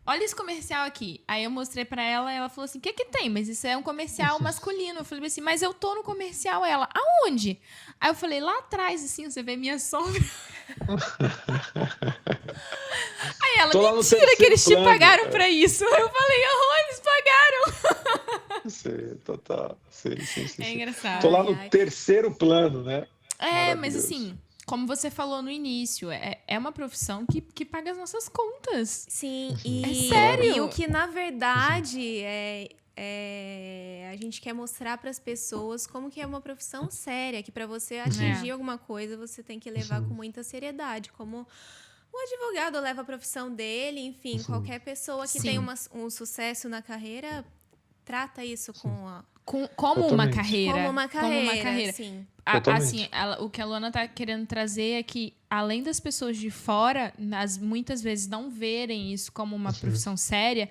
B: olha esse comercial aqui. Aí eu mostrei pra ela e ela falou assim, o que que tem? Mas isso é um comercial masculino. Eu falei assim, mas eu tô no comercial. Ela, aonde? Aí eu falei, lá atrás, assim, você vê minha sombra. Aí ela,
C: Tô lá no
B: mentira que
C: terceiro
B: eles te
C: plano.
B: pagaram pra isso. Eu falei, eles pagaram.
C: Sim, total. Sim, sim, sim,
B: É
C: sim.
B: engraçado.
C: Tô lá
A: Ai,
C: no
A: ai.
C: terceiro plano, né?
B: Mas
C: Maravilhoso.
B: assim, como você falou no início, é uma profissão que paga as nossas contas.
A: Sim,
B: É sério?
A: E o que na verdade a gente quer mostrar para as pessoas como que é uma profissão séria, que para você atingir alguma coisa você tem que levar com muita seriedade, como o advogado leva a profissão dele, enfim, qualquer pessoa que tem um sucesso na carreira trata isso
B: Como uma
C: Totalmente.
B: carreira.
A: como uma carreira,
B: Sim.
A: sim.
B: Assim, o que a Luana tá querendo trazer é que, além das pessoas de fora, muitas vezes não verem isso como uma profissão séria,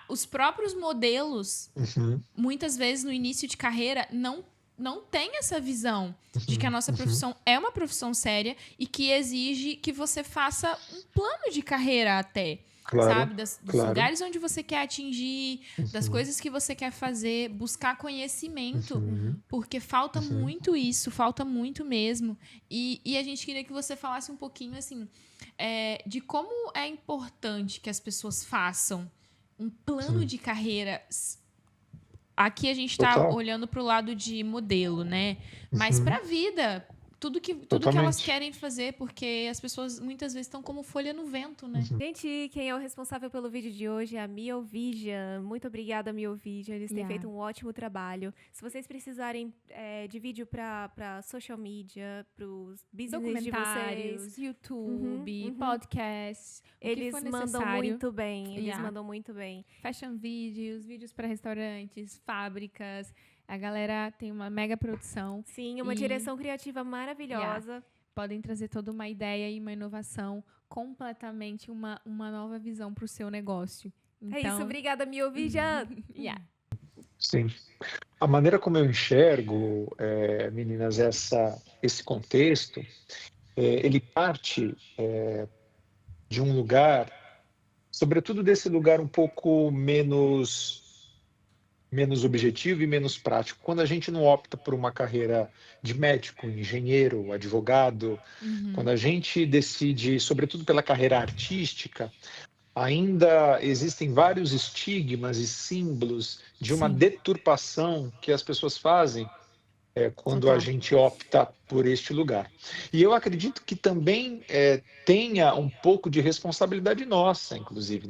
B: os próprios modelos, muitas vezes no início de carreira, não têm essa visão de que a nossa profissão é uma profissão séria e que exige que você faça um plano de carreira até.
C: Claro,
B: Sabe? Dos lugares onde você quer atingir, das coisas que você quer fazer, buscar conhecimento, porque falta muito isso, falta muito mesmo. E a gente queria que você falasse um pouquinho, assim, de como é importante que as pessoas façam um plano de carreira. Aqui a gente está olhando para o lado de modelo, né? Mas para a vida, tudo que elas querem fazer, porque as pessoas muitas vezes estão como folha no vento, né?
A: Gente, quem é o responsável pelo vídeo de hoje é a Miovision. Muito obrigada, Miovision. Eles têm feito um ótimo trabalho. Se vocês precisarem de vídeo para social media, para os business de vocês,
B: YouTube, podcasts,
A: eles mandam muito bem. Eles mandam muito bem.
B: Fashion vídeos para restaurantes, fábricas. A galera tem uma mega produção.
A: Sim, uma direção criativa maravilhosa.
B: Podem trazer toda uma ideia e uma inovação, completamente uma nova visão para o seu negócio. Então...
A: É isso, obrigada, Miovision!
C: Sim. A maneira como eu enxergo, meninas, esse contexto, ele parte de um lugar, sobretudo desse lugar um pouco menos objetivo e menos prático. Quando a gente não opta por uma carreira de médico, engenheiro, advogado, quando a gente decide, sobretudo pela carreira artística, ainda existem vários estigmas e símbolos de uma deturpação que as pessoas fazem quando a gente opta por este lugar. E eu acredito que também tenha um pouco de responsabilidade nossa, inclusive,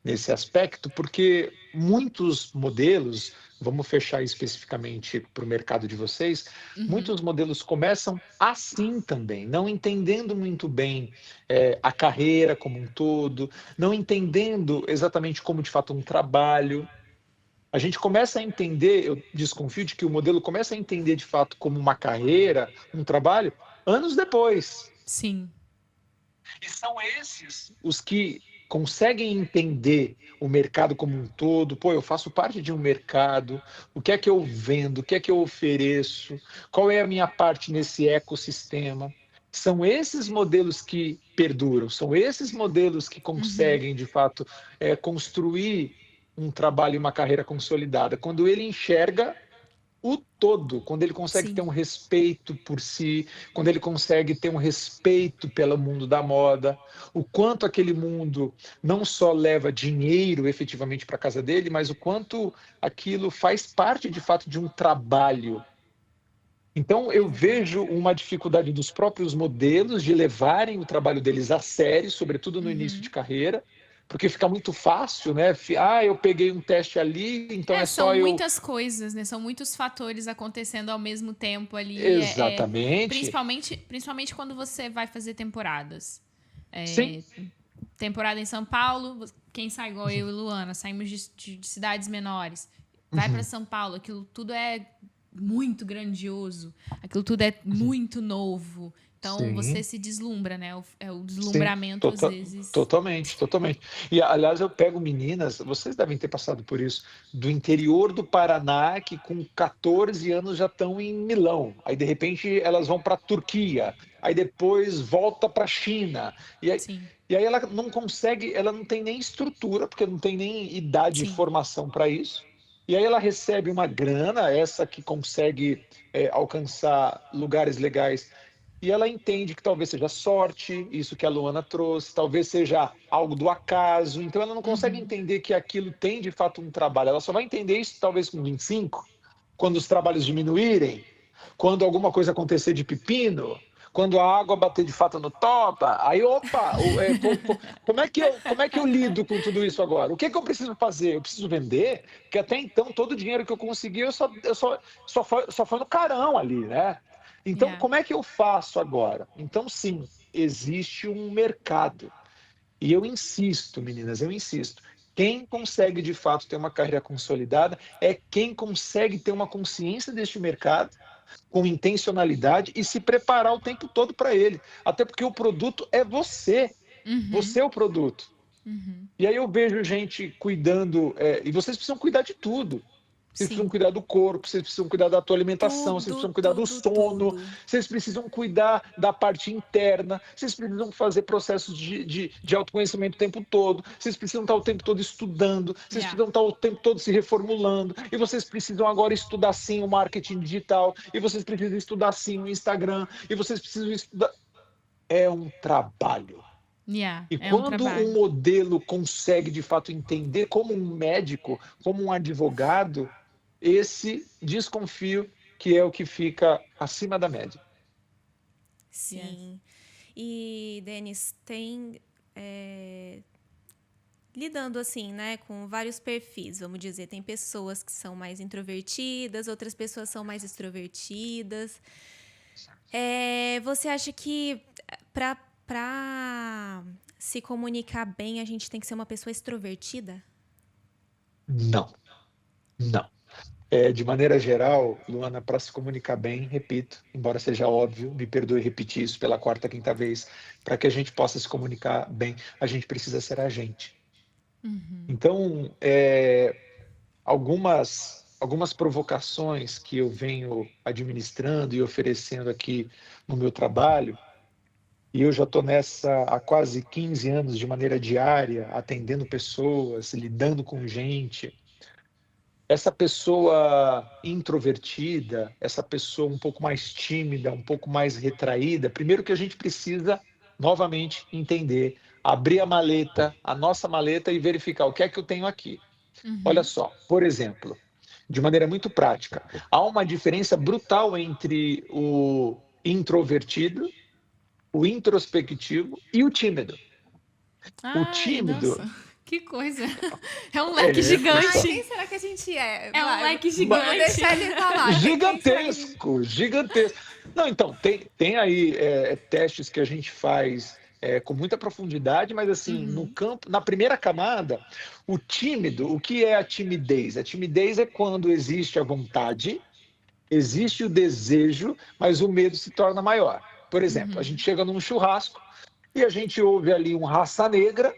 C: nesse aspecto, porque muitos modelos, vamos fechar especificamente para o mercado de vocês, muitos modelos começam assim também, não entendendo muito bem a carreira como um todo, não entendendo exatamente como de fato um trabalho. A gente começa a entender, eu desconfio de que o modelo começa a entender de fato como uma carreira, um trabalho, anos depois.
B: Sim.
C: E são esses os que conseguem entender o mercado como um todo. Pô, eu faço parte de um mercado, o que é que eu vendo, o que é que eu ofereço, qual é a minha parte nesse ecossistema. São esses modelos que perduram, são esses modelos que conseguem, de fato, construir um trabalho e uma carreira consolidada. Quando ele enxerga o todo, quando ele consegue ter um respeito por si, quando ele consegue ter um respeito pelo mundo da moda, o quanto aquele mundo não só leva dinheiro efetivamente para a casa dele, mas o quanto aquilo faz parte de fato de um trabalho. Então eu vejo uma dificuldade dos próprios modelos de levarem o trabalho deles a sério, sobretudo no início de carreira, porque fica muito fácil, né? Eu peguei um teste ali, então é só
B: são muitas coisas, né? São muitos fatores acontecendo ao mesmo tempo ali.
C: Exatamente.
B: Principalmente quando você vai fazer temporadas.
C: Sim.
B: Temporada em São Paulo, quem sai igual eu e Luana, saímos de cidades menores. Vai para São Paulo, aquilo tudo é muito grandioso, aquilo tudo é muito novo. Então, você se deslumbra, né? É o deslumbramento, às vezes.
C: Totalmente. E, aliás, eu pego meninas, vocês devem ter passado por isso, do interior do Paraná, que com 14 anos já estão em Milão. Aí, de repente, elas vão para a Turquia. Aí, depois, volta para a China. E aí ela não consegue, ela não tem nem estrutura, porque não tem nem idade e formação para isso. E aí ela recebe uma grana, essa que consegue alcançar lugares legais, e ela entende que talvez seja sorte, isso que a Luana trouxe, talvez seja algo do acaso, então ela não consegue entender que aquilo tem de fato um trabalho, ela só vai entender isso talvez com 25, quando os trabalhos diminuírem, quando alguma coisa acontecer de pepino, Quando a água bater de fato no topa, aí, opa, como é que eu lido com tudo isso agora? O que é que eu preciso fazer? Eu preciso vender? Porque até então, todo o dinheiro que eu consegui, só foi no carão ali, né? Então,
B: Yeah.
C: como é que eu faço agora? Então, sim, existe um mercado. E eu insisto, meninas, eu insisto. Quem consegue de fato ter uma carreira consolidada é quem consegue ter uma consciência deste mercado, com intencionalidade e se preparar o tempo todo para ele. Até porque o produto é você. Você é o produto. E aí eu vejo gente cuidando, e vocês precisam cuidar de tudo. Vocês precisam
A: Sim.
C: cuidar do corpo, vocês precisam cuidar da tua alimentação, vocês
A: Tudo,
C: precisam cuidar do
A: tudo,
C: sono,
A: tudo.
C: vocês precisam cuidar da parte interna, vocês precisam fazer processos de autoconhecimento o tempo todo, vocês precisam estar o tempo todo estudando, vocês
B: Yeah.
C: precisam estar o tempo todo se reformulando, e vocês precisam agora estudar sim o marketing digital, e vocês precisam estudar sim o Instagram, e vocês precisam estudar. É um trabalho.
B: Yeah.
C: E
B: É um
C: quando um
B: trabalho.
C: modelo consegue, de fato, entender como um médico, como um advogado, esse desconfio que é o que fica acima da média.
A: Sim. E, Denis, tem... lidando assim, né, com vários perfis, vamos dizer, tem pessoas que são mais introvertidas, outras pessoas são mais extrovertidas. Você acha que para se comunicar bem, a gente tem que ser uma pessoa extrovertida?
C: Não, não. De maneira geral, Luana, para se comunicar bem, repito, embora seja óbvio, me perdoe repetir isso pela quarta, quinta vez, para que a gente possa se comunicar bem, a gente precisa ser a gente. Então, algumas provocações que eu venho administrando e oferecendo aqui no meu trabalho, e eu já estou nessa há quase 15 anos de maneira diária, atendendo pessoas, lidando com gente. Essa pessoa introvertida, essa pessoa um pouco mais tímida, um pouco mais retraída, primeiro que a gente precisa, novamente, entender, abrir a nossa maleta e verificar o que é que eu tenho aqui. Olha só, por exemplo, de maneira muito prática, há uma diferença brutal entre o introvertido, o introspectivo e o tímido. O
B: Ai,
C: tímido,
B: nossa, que coisa. É um leque
A: Ai,
B: gigante.
A: quem será que a gente é?
B: É um
A: Vai,
B: leque
A: vamos
B: gigante.
A: deixar ele falar.
C: gigantesco, gigantesco. Não, então, tem aí testes que a gente faz com muita profundidade, mas assim, no campo, na primeira camada, o tímido, o que é a timidez? A timidez é quando existe a vontade, existe o desejo, mas o medo se torna maior. Por exemplo, a gente chega num churrasco e a gente ouve ali um Raça Negra,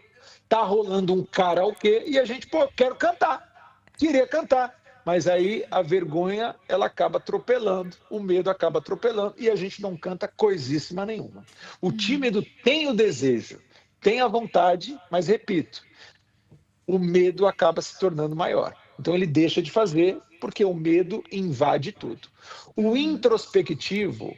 C: tá rolando um karaokê e a gente, quero cantar, queria cantar. Mas aí a vergonha, ela acaba atropelando, o medo acaba atropelando e a gente não canta coisíssima nenhuma. O tímido tem o desejo, tem a vontade, mas repito, o medo acaba se tornando maior. Então ele deixa de fazer porque o medo invade tudo. O introspectivo,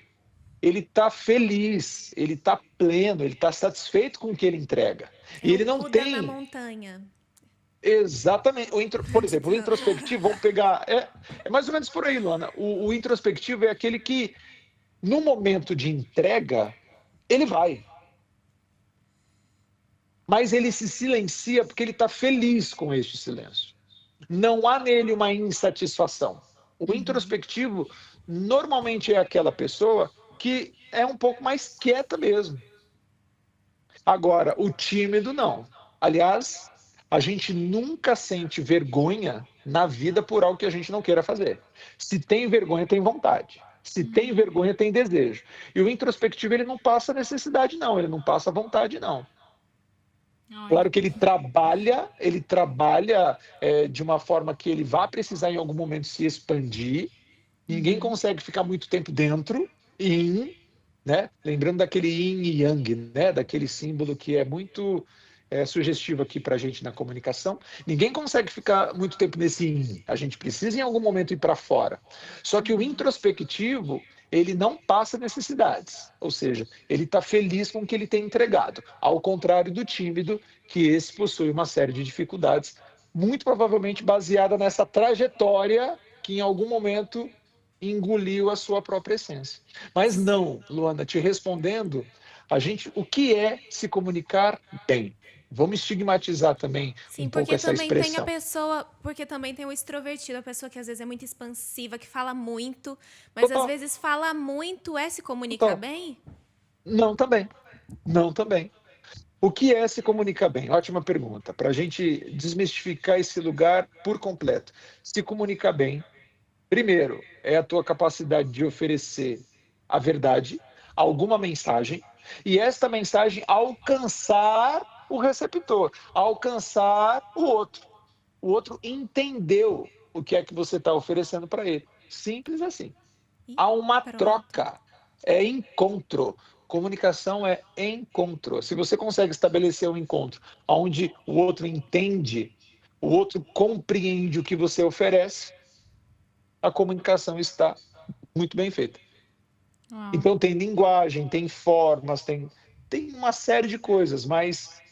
C: ele está feliz, ele está pleno, ele está satisfeito com o que ele entrega. E ele não
A: Buda na
C: tem...
A: montanha.
C: Exatamente. Por exemplo, o introspectivo, vamos pegar... É mais ou menos por aí, Luana. O introspectivo é aquele que, no momento de entrega, ele vai. Mas ele se silencia porque ele está feliz com este silêncio. Não há nele uma insatisfação. O introspectivo normalmente é aquela pessoa que é um pouco mais quieta mesmo. Agora, o tímido não. Aliás, a gente nunca sente vergonha na vida por algo que a gente não queira fazer. Se tem vergonha, tem vontade. Se tem vergonha, tem desejo. E o introspectivo, ele não passa necessidade, não. Ele não passa vontade, não. Claro que ele trabalha de uma forma que ele vai precisar em algum momento se expandir. Ninguém consegue ficar muito tempo dentro, né? Lembrando daquele yin e yang, né? Daquele símbolo que é muito sugestivo aqui para a gente na comunicação. Ninguém consegue ficar muito tempo nesse yin. A gente precisa em algum momento ir para fora. Só que o introspectivo, ele não passa necessidades, ou seja, ele está feliz com o que ele tem entregado, ao contrário do tímido, que esse possui uma série de dificuldades, muito provavelmente baseada nessa trajetória que em algum momento engoliu a sua própria essência. Mas não, Luana, te respondendo, o que é se comunicar bem? Vamos estigmatizar também um
A: Sim,
C: pouco
A: porque
C: essa
A: também tem a
C: expressão.
A: pessoa, porque também tem o extrovertido, a pessoa que às vezes é muito expansiva, que fala muito, mas às
C: Total,
A: vezes fala muito se comunicar
C: total.
A: bem?
C: Não também, não também. O que é se comunicar bem? Ótima pergunta. Para a gente desmistificar esse lugar por completo. Se comunicar bem, primeiro, é a tua capacidade de oferecer a verdade, alguma mensagem, e esta mensagem alcançar o receptor, alcançar o outro. O outro entendeu o que é que você está oferecendo para ele. Simples assim.
A: E
C: Há uma
A: pronto.
C: troca, é encontro. Comunicação é encontro. Se você consegue estabelecer um encontro onde o outro entende, o outro compreende o que você oferece, a comunicação está muito bem feita.
B: Uau.
C: Então, tem linguagem, tem formas, tem uma série de coisas, mas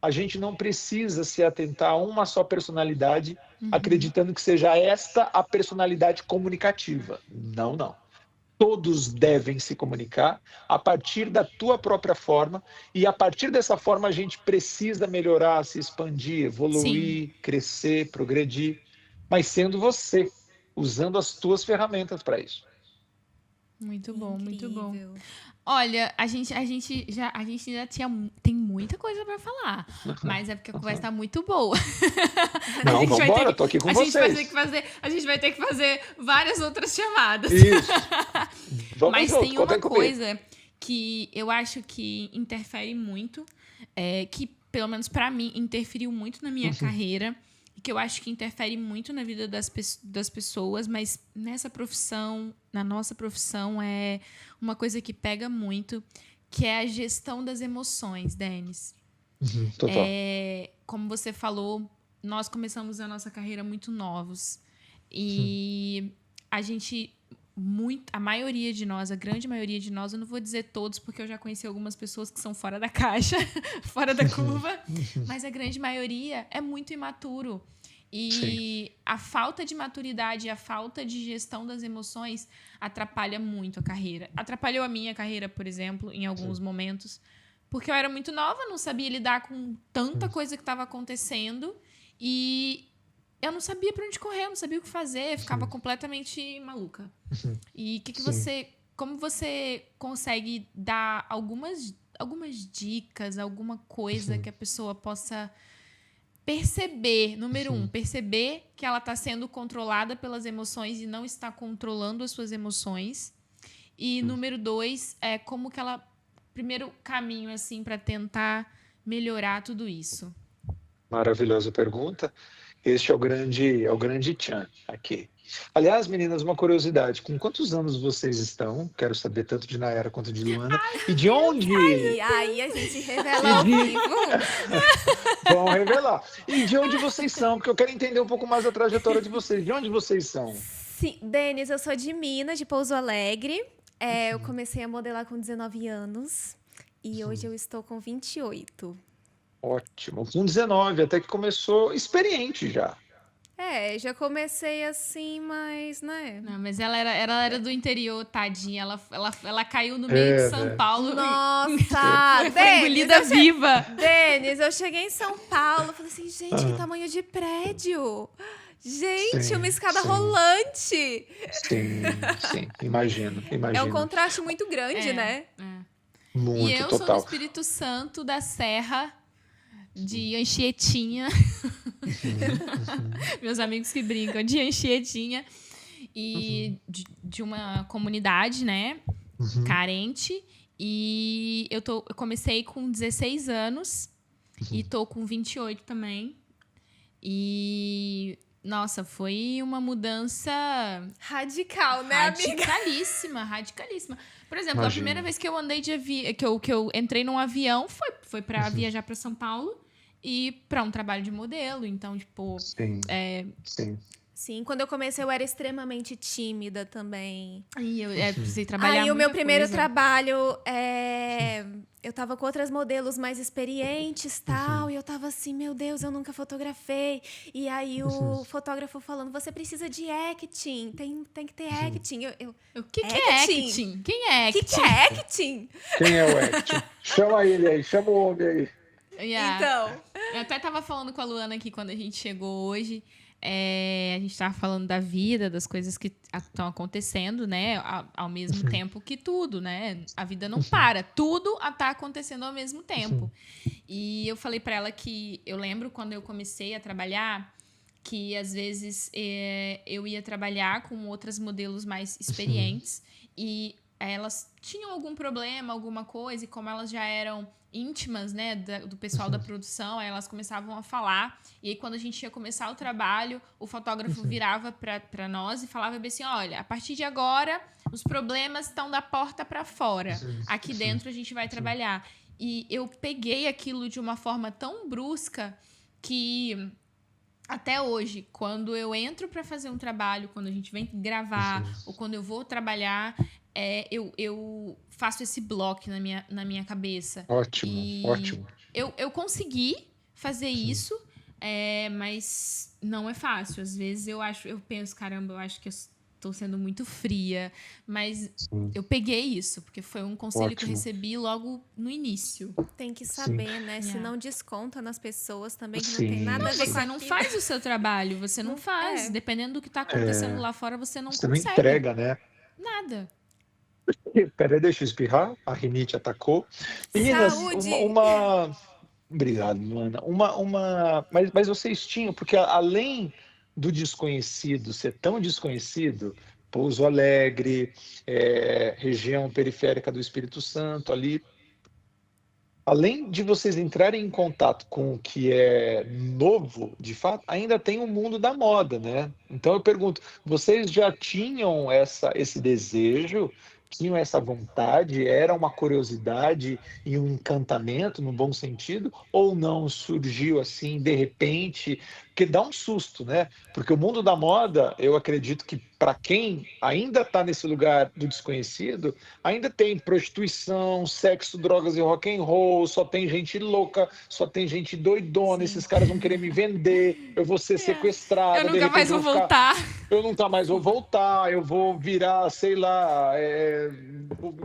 C: a gente não precisa se atentar a uma só personalidade, acreditando que seja esta a personalidade comunicativa. Não, não. Todos devem se comunicar a partir da tua própria forma, e a partir dessa forma a gente precisa melhorar, se expandir,
B: Sim.
C: evoluir, crescer, progredir, mas sendo você, usando as tuas ferramentas para isso.
B: Muito bom, muito bom.
A: Incrível.
B: Olha, a gente ainda tem muita coisa pra falar, mas é porque a conversa tá muito boa.
C: Não, vamos embora, tô aqui com vocês.
B: A gente vai ter que fazer várias outras chamadas.
C: Isso. Vamos
B: Mas
C: junto,
B: tem uma
C: contem comigo.
B: coisa que eu acho que interfere muito, que pelo menos pra mim interferiu muito na minha carreira, e que eu acho que interfere muito na vida das pessoas, mas nessa profissão, na nossa profissão, é uma coisa que pega muito, que é a gestão das emoções, Denis.
C: Total.
B: Como você falou, nós começamos a nossa carreira muito novos. E a maioria de nós, a grande maioria de nós, eu não vou dizer todos, porque eu já conheci algumas pessoas que são fora da caixa, fora da curva, mas a grande maioria é muito imaturo. E a falta de maturidade, a falta de gestão das emoções atrapalha muito a carreira. Atrapalhou a minha carreira, por exemplo, em alguns momentos, porque eu era muito nova, não sabia lidar com tanta coisa que estava acontecendo e eu não sabia para onde correr, eu não sabia o que fazer, ficava completamente maluca. E como você consegue dar algumas dicas, alguma coisa que a pessoa possa perceber, número 1, perceber que ela está sendo controlada pelas emoções e não está controlando as suas emoções. E número 2, como que ela... Primeiro caminho, assim, para tentar melhorar tudo isso.
C: Maravilhosa pergunta. Este é o grande tchan aqui. Aliás, meninas, uma curiosidade. Com quantos anos vocês estão? Quero saber tanto de Nayara quanto de Luana. E de onde...
A: E aí a gente revela ao vivo.
C: Vão revelar. E de onde vocês são? Porque eu quero entender um pouco mais a trajetória de vocês. De onde vocês são?
A: Sim, Denis, eu sou de Minas, de Pouso Alegre. Eu comecei a modelar com 19 anos e hoje eu estou com 28.
C: Ótimo. Com 19, até que começou experiente já.
A: Já comecei assim, mas, né?
B: Não, mas ela era do interior, tadinha. Ela caiu no meio de São Paulo.
A: Nossa,
B: foi engolida viva.
A: Denis, eu cheguei em São Paulo, falei assim, gente, que tamanho de prédio! Gente, uma escada rolante!
C: Sim, imagino.
A: É um contraste muito grande, né?
C: Muito,
B: e eu
C: total.
B: sou do Espírito Santo, da Serra, de Anchietinha. Meus amigos que brincam, de Anchietinha. E de uma comunidade, né, carente. E eu comecei com 16 anos e tô com 28 também. E... Nossa, foi uma mudança...
A: Radical, né, amiga?
B: Radicalíssima. Por exemplo, a primeira vez que eu andei de avião... Que eu entrei num avião foi para viajar para São Paulo e para um trabalho de modelo. Então, tipo...
C: Sim.
A: Sim, quando eu comecei eu era extremamente tímida também.
B: Aí eu precisei trabalhar
A: Aí o meu
B: muita
A: primeiro
B: coisa.
A: trabalho, eu tava com outras modelos mais experientes, tal, e eu tava assim, meu Deus, eu nunca fotografei. E aí o fotógrafo falando, você precisa de acting, tem que ter acting.
B: O que é acting? Quem é
A: O que
B: acting?
A: é acting?
C: Quem é o acting? Chama ele aí, chama o homem aí.
B: Yeah.
A: Então,
B: Eu até tava falando com a Luana aqui quando a gente chegou hoje. A gente tava falando da vida, das coisas que estão acontecendo, né? Ao mesmo tempo que tudo, né? A vida não para. Tudo tá acontecendo ao mesmo tempo. E eu falei pra ela que eu lembro quando eu comecei a trabalhar que às vezes eu ia trabalhar com outras modelos mais experientes e elas tinham algum problema, alguma coisa, e como elas já eram íntimas, né, do pessoal da produção, aí elas começavam a falar, e aí quando a gente ia começar o trabalho, o fotógrafo virava pra nós e falava bem assim, olha, a partir de agora, os problemas estão da porta pra fora, aqui dentro a gente vai trabalhar. E eu peguei aquilo de uma forma tão brusca que até hoje, quando eu entro pra fazer um trabalho, quando a gente vem gravar, ou quando eu vou trabalhar, eu faço esse bloco na minha cabeça.
C: Ótimo,
B: E
C: ótimo.
B: eu consegui fazer isso, mas não é fácil. Às vezes eu penso, caramba, eu acho que eu estou sendo muito fria. Mas eu peguei isso, porque foi um conselho que eu
C: Ótimo.
B: recebi logo no início.
A: tem que saber, né? Se
B: Yeah.
A: não desconta nas pessoas também, que não
C: Sim,
A: tem nada a ver com
B: Você não
A: aquilo.
B: faz o seu trabalho, você não faz.
A: é.
B: Dependendo do que está acontecendo lá fora, você não
C: Você não
B: consegue.
C: entrega, né?
B: Nada.
C: Peraí, deixa eu espirrar. A rinite atacou. Meninas,
A: Saúde!
C: Obrigado, Luana. Mas vocês tinham, porque além do desconhecido ser tão desconhecido, Pouso Alegre, região periférica do Espírito Santo, ali, além de vocês entrarem em contato com o que é novo, de fato, ainda tem o mundo da moda, né? Então eu pergunto, vocês já tinham esse desejo, tinham essa vontade, era uma curiosidade e um encantamento, no bom sentido, ou não surgiu assim, de repente? Porque dá um susto, né? Porque o mundo da moda, eu acredito que para quem ainda está nesse lugar do desconhecido, ainda tem prostituição, sexo, drogas e rock and roll, só tem gente louca, só tem gente doidona,
B: Sim.
C: esses caras vão querer me vender, eu vou ser sequestrada,
B: Eu
C: de
B: nunca
C: repente
B: mais vou
C: ficar-
B: voltar.
C: eu nunca mais vou voltar, eu vou virar, sei lá,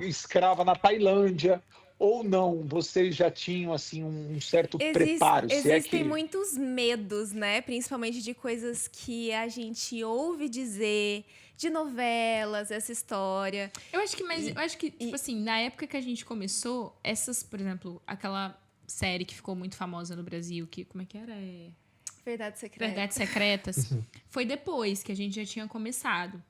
C: escrava na Tailândia. Ou não, vocês já tinham assim um certo preparo, se é
A: Existem
C: que...
A: muitos medos, né? Principalmente de coisas que a gente ouve dizer, de novelas, essa história.
B: Eu acho que, tipo assim, na época que a gente começou, por exemplo, aquela série que ficou muito famosa no Brasil, que, como é que era?
A: Verdade secreta.
B: Verdades Secretas, foi depois que a gente já tinha começado.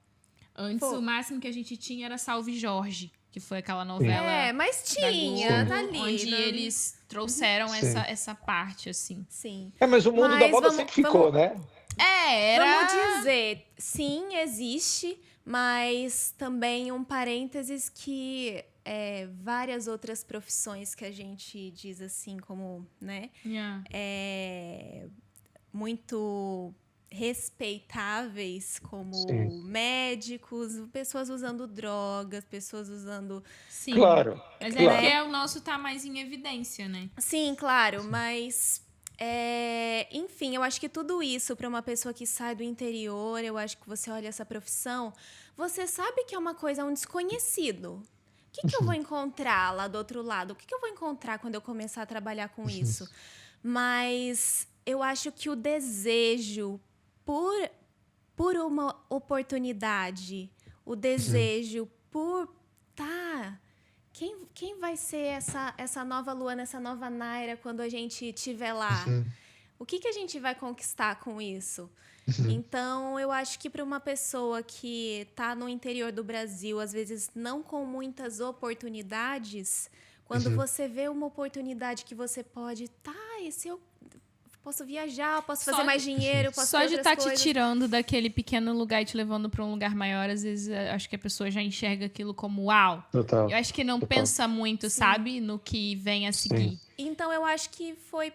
B: Antes,
A: Pô.
B: o máximo que a gente tinha era Salve Jorge, que foi aquela novela
A: Mas
B: da
A: tinha,
B: Globo,
A: tá ali.
B: onde
A: né?
B: eles trouxeram
C: Sim.
B: essa parte, assim.
A: Sim.
C: Mas o mundo da
A: Mas
C: moda
A: vamos-
C: sempre ficou, né?
A: Vamos dizer, sim, existe, mas também um parênteses que várias outras profissões que a gente diz assim como, né,
B: Yeah.
A: muito respeitáveis, como
C: Sim.
A: médicos, pessoas usando drogas, pessoas usando...
B: Sim.
C: Claro,
B: Mas
C: claro.
B: é porque o nosso tá mais em evidência, né?
A: Sim, claro, mas... enfim, eu acho que tudo isso para uma pessoa que sai do interior, eu acho que você olha essa profissão, você sabe que é uma coisa, um desconhecido. O que eu vou encontrar lá do outro lado? O que eu vou encontrar quando eu começar a trabalhar com isso? Mas eu acho que o desejo por uma oportunidade, o desejo por... Tá, quem vai ser essa nova Luana, essa nova Naira quando a gente estiver lá? O que a gente vai conquistar com isso? Então, eu acho que para uma pessoa que está no interior do Brasil, às vezes não com muitas oportunidades, quando você vê uma oportunidade que você pode... esse eu posso viajar, eu posso fazer mais dinheiro, eu posso
B: Só
A: fazer
B: de
A: outras
B: estar te
A: coisas.
B: tirando daquele pequeno lugar e te levando para um lugar maior, às vezes acho que a pessoa já enxerga aquilo como uau.
C: Total.
B: Eu acho que não
C: Total.
B: pensa muito, sabe, no que vem a seguir.
A: Então, eu acho que foi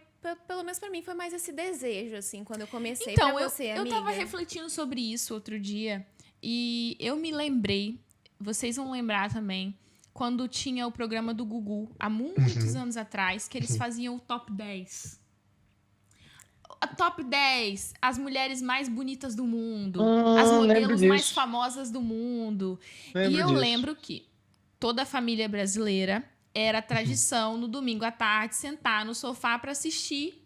A: pelo menos pra mim, foi mais esse desejo, assim, quando eu comecei.
B: Então,
A: pra você,
B: eu
A: amiga.
B: tava refletindo sobre isso outro dia e eu me lembrei, vocês vão lembrar também, quando tinha o programa do Gugu, há muitos anos atrás, que eles faziam o Top 10. A Top 10, as mulheres mais bonitas do mundo, as
C: Lembro
B: modelos mais
C: disso.
B: famosas do mundo. E
C: Lembro
B: eu
C: disso.
B: lembro que toda a família brasileira era tradição no domingo à tarde sentar no sofá para assistir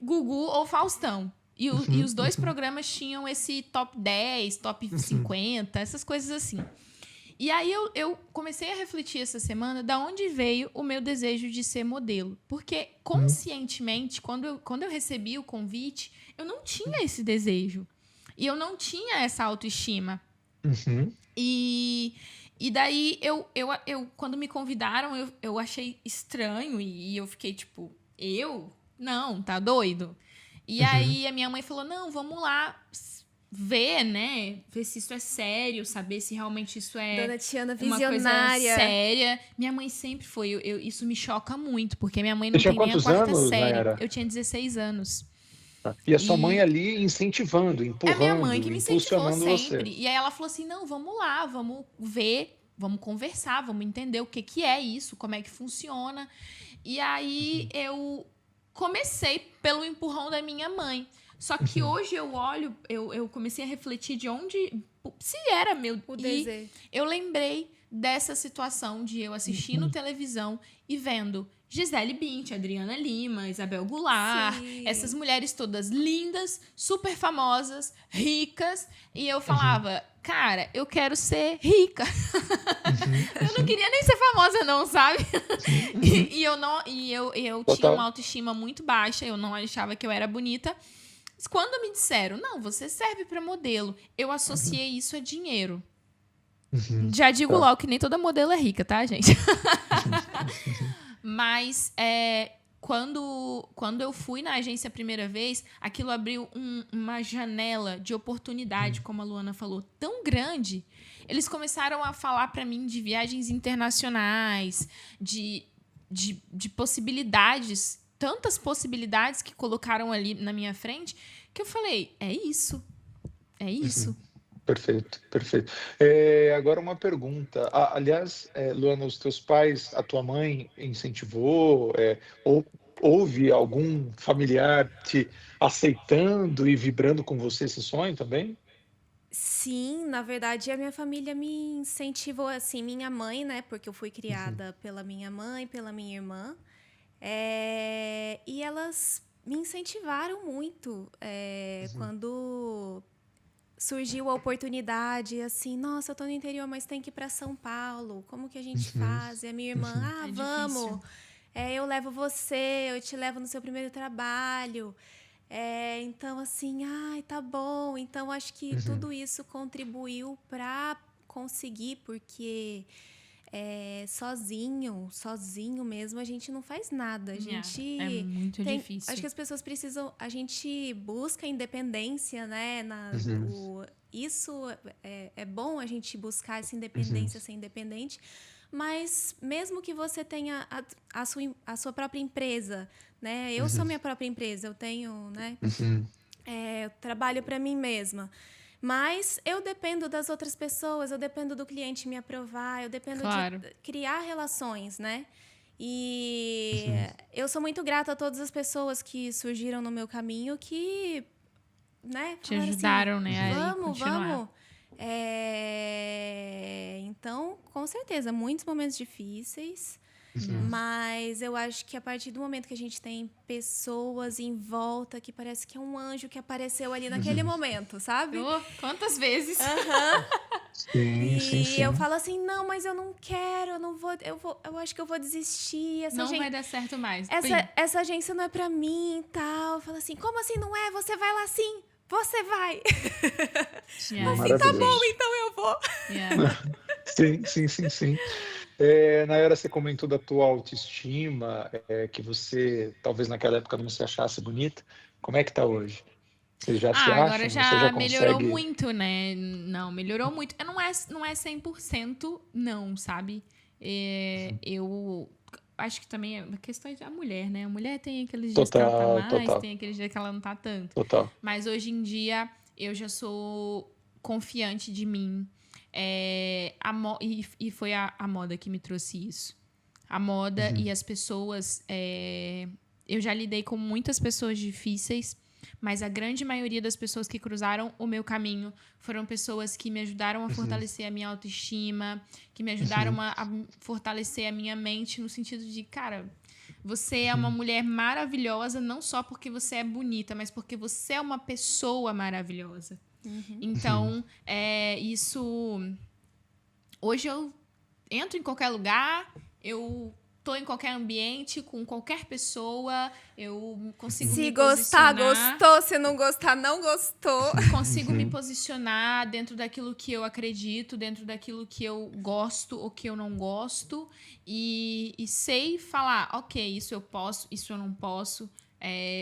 B: Gugu ou Faustão. E os dois programas tinham esse top 10, top 50, essas coisas assim. E aí eu comecei a refletir essa semana da onde veio o meu desejo de ser modelo. Porque conscientemente, quando eu recebi o convite, eu não tinha esse desejo. E eu não tinha essa autoestima.
C: Uhum.
B: E daí, quando me convidaram, eu achei estranho. E eu fiquei tipo, eu? Não, tá doido? E aí a minha mãe falou, não, vamos lá ver, né? Ver se isso é sério, saber se realmente isso é
A: Dona Tiana
B: uma coisa
A: visionária.
B: séria. Minha mãe sempre foi. Isso me choca muito, porque minha mãe
C: Você
B: não
C: tinha
B: tem nem a
C: quantos
B: quarta
C: anos,
B: série.
C: Nayara?
B: Eu tinha 16 anos.
C: E a sua
B: E
C: mãe ali incentivando,
B: é minha mãe que
C: empurrando,
B: me incentivou
C: impulsionando você.
B: sempre. E aí ela falou assim, não, vamos lá, vamos ver, vamos conversar, vamos entender o que é isso, como é que funciona. E aí eu comecei pelo empurrão da minha mãe. Só que hoje eu olho, eu comecei a refletir de onde... Se era meu...
A: O
B: E
A: desejo.
B: eu lembrei dessa situação de eu assistindo televisão e vendo Gisele Bündchen, Adriana Lima, Isabel Goulart,
A: Sim.
B: essas mulheres todas lindas, super famosas, ricas. E eu falava, cara, eu quero ser rica. Eu não queria nem ser famosa não, sabe? Eu tinha
C: Total.
B: uma autoestima muito baixa, eu não achava que eu era bonita. Mas quando me disseram, não, você serve pra modelo, eu associei isso a dinheiro. Já digo
C: Tá.
B: logo que nem toda modelo é rica, tá, gente? Mas quando eu fui na agência a primeira vez, aquilo abriu uma janela de oportunidade, como a Luana falou, tão grande. Eles começaram a falar pra mim de viagens internacionais, de possibilidades, tantas possibilidades que colocaram ali na minha frente, que eu falei, é isso. É isso.
C: Perfeito, perfeito. Agora uma pergunta. Aliás, Luana, os teus pais, a tua mãe incentivou? Houve algum familiar te aceitando e vibrando com você esse sonho também?
A: Sim, na verdade, a minha família me incentivou, assim, minha mãe, né? Porque eu fui criada pela minha mãe, pela minha irmã. E elas me incentivaram muito. Quando surgiu a oportunidade, assim, nossa, eu tô no interior, mas tem que ir para São Paulo. Como que a gente faz? E a minha irmã,
B: É
A: vamos.
B: difícil.
A: Eu levo você, eu te levo no seu primeiro trabalho. Então, assim, ai, tá bom. Então, acho que tudo isso contribuiu para conseguir, porque sozinho mesmo, a gente não faz nada. A gente
B: É muito difícil.
A: Acho que as pessoas precisam. A gente busca independência, né? Isso é bom a gente buscar essa independência, ser independente. Mas mesmo que você tenha a sua própria empresa, né? Eu sou minha própria empresa, eu tenho, né? Eu trabalho para mim mesma. Mas eu dependo das outras pessoas, eu dependo do cliente me aprovar, eu dependo de criar relações, né? E eu sou muito grata a todas as pessoas que surgiram no meu caminho que, né,
B: te ajudaram,
A: assim,
B: né, a
A: vamos.
B: continuar.
A: Então, com certeza, muitos momentos difíceis. Mas eu acho que a partir do momento que a gente tem pessoas em volta que parece que é um anjo que apareceu ali naquele momento, sabe?
B: Quantas vezes?
A: Sim. Eu falo assim, não, mas eu não quero, eu não vou, eu acho que eu vou desistir.
B: Vai dar certo mais.
A: Essa agência não é pra mim e tal. Eu falo assim, como assim não é? Você vai lá sim, você vai. Assim, tá bom, então eu vou.
C: Sim. Nayara, você comentou da tua autoestima, que você talvez naquela época não se achasse bonita. Como é que tá hoje? Você já se acha?
B: Agora
C: Você já
B: melhorou
C: consegue...
B: muito, né? Não, melhorou muito. Não é 100% não, sabe? Eu acho que também é uma questão da mulher, né? A mulher tem aqueles dias que ela tá
C: Total,
B: mais,
C: total,
B: tem aqueles dias que ela não tá tanto.
C: total.
B: Mas hoje em dia eu já sou confiante de mim. E foi a moda que me trouxe isso. A moda e as pessoas. Eu já lidei com muitas pessoas difíceis, mas a grande maioria das pessoas que cruzaram o meu caminho foram pessoas que me ajudaram a fortalecer a minha autoestima, que me ajudaram a fortalecer a minha mente, no sentido de, cara, você é uma mulher maravilhosa, não só porque você é bonita, mas porque você é uma pessoa maravilhosa. Então, isso... Hoje eu entro em qualquer lugar, eu tô em qualquer ambiente, com qualquer pessoa, eu consigo
A: Se
B: me
A: gostar,
B: posicionar.
A: gostou. Se não gostar, não gostou.
B: Consigo me posicionar dentro daquilo que eu acredito, dentro daquilo que eu gosto ou que eu não gosto. E sei falar, ok, isso eu posso, isso eu não posso.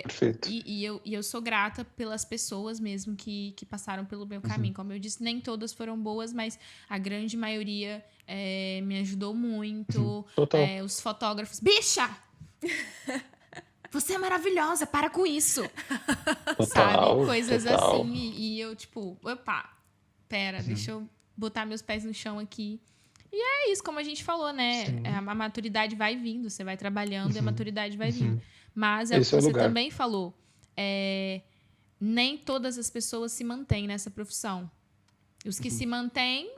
C: Perfeito.
B: E eu sou grata pelas pessoas mesmo que passaram pelo meu caminho. Como eu disse, nem todas foram boas, mas a grande maioria me ajudou muito.
C: Total.
B: Os fotógrafos... Bicha! Você é maravilhosa, para com isso! Sabe?
C: Total,
B: Coisas
C: total.
B: assim. E eu, tipo, opa, pera, deixa eu botar meus pés no chão aqui. E é isso, como a gente falou, né?
C: Sim.
B: A maturidade vai vindo, você vai trabalhando e a maturidade vai vindo. Mas é o que
C: Esse é o
B: você
C: lugar.
B: também falou. Nem todas as pessoas se mantêm nessa profissão. Os que se mantêm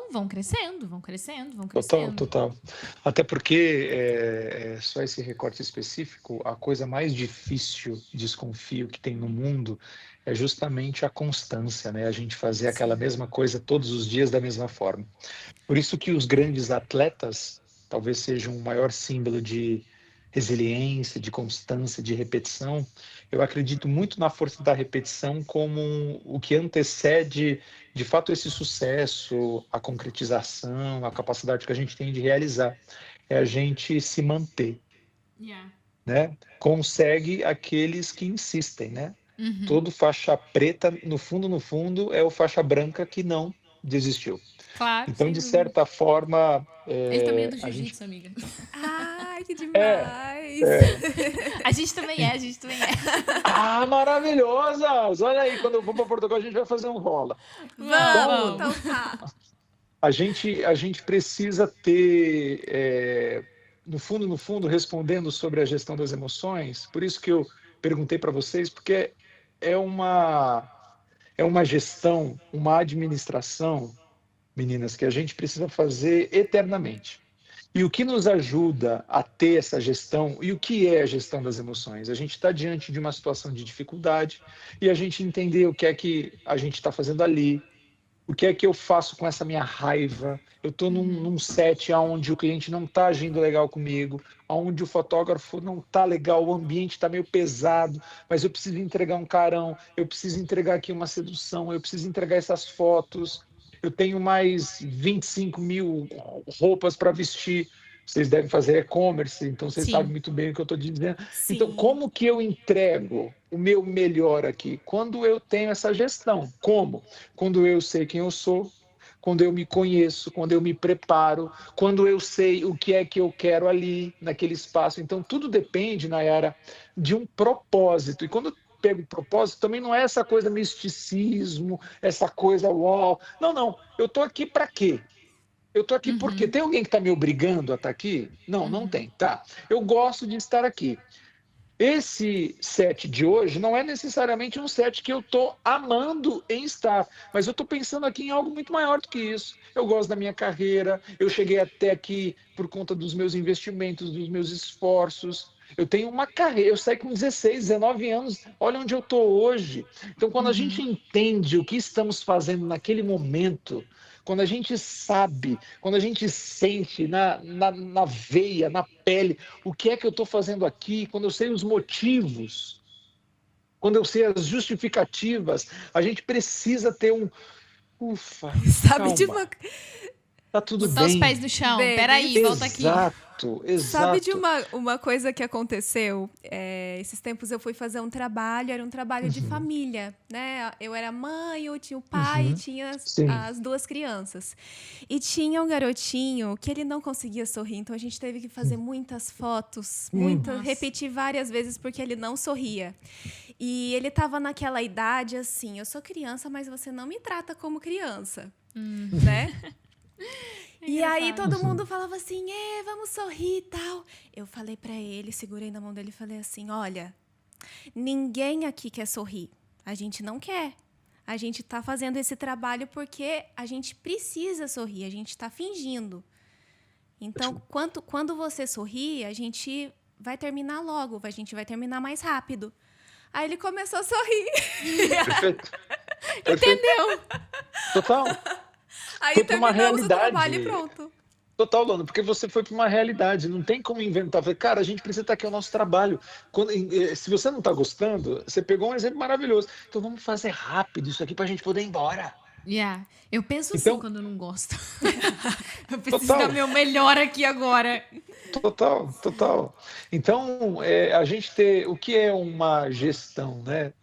B: vão crescendo, vão crescendo, vão
C: Total,
B: crescendo.
C: total. Até porque, só esse recorte específico, a coisa mais difícil, desconfio, que tem no mundo é justamente a constância, né? A gente fazer aquela mesma coisa todos os dias da mesma forma. Por isso que os grandes atletas talvez sejam o maior símbolo de resiliência, de constância, de repetição. Eu acredito muito na força da repetição como o que antecede, de fato, esse sucesso, a concretização, a capacidade que a gente tem de realizar. É a gente se manter,
B: Yeah.
C: né? Consegue aqueles que insistem, né? Todo faixa preta, no fundo, é o faixa branca que não desistiu.
B: Claro,
C: Então,
B: sem
C: de
B: dúvida.
C: certa forma,
B: Ele também é do
C: a gente
B: jiu-jitsu, amiga.
A: Ai, que
C: é,
A: demais.
B: A gente também é, a gente também é.
C: maravilhosas! Olha aí, quando eu for para Portugal, a gente vai fazer um rola.
A: Vamos,
B: Então,
A: então tá.
C: A gente precisa ter, no fundo, respondendo sobre a gestão das emoções. Por isso que eu perguntei para vocês, porque é uma, é uma gestão, uma administração, meninas, que a gente precisa fazer eternamente. E o que nos ajuda a ter essa gestão, e o que é a gestão das emoções? A gente está diante de uma situação de dificuldade e a gente entender o que é que a gente está fazendo ali, o que é que eu faço com essa minha raiva. Eu estou num set onde o cliente não está agindo legal comigo, onde o fotógrafo não está legal, o ambiente está meio pesado, mas eu preciso entregar um carão, eu preciso entregar aqui uma sedução, eu preciso entregar essas fotos, eu tenho mais 25 mil roupas para vestir. Vocês devem fazer e-commerce, então vocês
B: Sim.
C: sabem muito bem o que eu estou dizendo.
A: Sim.
C: Então, como que eu entrego o meu melhor aqui? Quando eu tenho essa gestão. Como? Quando eu sei quem eu sou, quando eu me conheço, quando eu me preparo, quando eu sei o que é que eu quero ali, naquele espaço. Então, tudo depende, Nayara, de um propósito. E quando eu pego propósito, também não é essa coisa misticismo, essa coisa uau. Não. Eu estou aqui para quê? Eu estou aqui porque tem alguém que está me obrigando a estar aqui? Não tem. Tá. Eu gosto de estar aqui. Esse set de hoje não é necessariamente um set que eu estou amando em estar, mas eu estou pensando aqui em algo muito maior do que isso. Eu gosto da minha carreira, eu cheguei até aqui por conta dos meus investimentos, dos meus esforços. Eu tenho uma carreira, eu saí com 16, 19 anos, olha onde eu estou hoje. Então, quando a gente entende o que estamos fazendo naquele momento, quando a gente sabe, quando a gente sente na veia, na pele, o que é que eu estou fazendo aqui, quando eu sei os motivos, quando eu sei as justificativas, a gente precisa ter um... Ufa,
A: Sabe,
C: calma. Tá tudo
B: Botar os
C: bem.
B: pés no chão.
A: Denis.
B: Peraí, volta aqui.
C: Exato,
A: Sabe de
C: exato.
A: uma coisa que aconteceu? Esses tempos eu fui fazer um trabalho, era um trabalho de família, né? Eu era mãe, eu tinha o pai e
C: Uhum.
A: tinha
C: Sim.
A: as duas crianças. E tinha um garotinho que ele não conseguia sorrir, então a gente teve que fazer muitas fotos,
B: Nossa.
A: repetir várias vezes porque ele não sorria. E ele tava naquela idade assim, eu sou criança, mas você não me trata como criança, né? E aí
B: engraçado.
A: todo mundo falava assim, vamos sorrir e tal. Eu falei pra ele, segurei na mão dele e falei assim, olha, ninguém aqui quer sorrir. A gente não quer. A gente tá fazendo esse trabalho porque a gente precisa sorrir, a gente tá fingindo. Então, quando você sorrir, a gente vai terminar logo, a gente vai terminar mais rápido. Aí ele começou a sorrir.
C: Perfeito. Perfeito.
B: Entendeu?
C: Total.
A: Aí
C: Foi para uma
A: terminamos o trabalho e
C: realidade.
A: pronto.
C: Total, Lona, porque você foi para uma realidade, não tem como inventar. Falei, cara, a gente precisa estar aqui, é o nosso trabalho. Se você não está gostando, você pegou um exemplo maravilhoso. Então vamos fazer rápido isso aqui para a gente poder ir embora.
B: Yeah. Eu penso assim
C: Então,
B: quando eu não gosto. Eu preciso
C: total,
B: dar meu melhor aqui agora.
C: total, total. Então, a gente ter o que é uma gestão, né?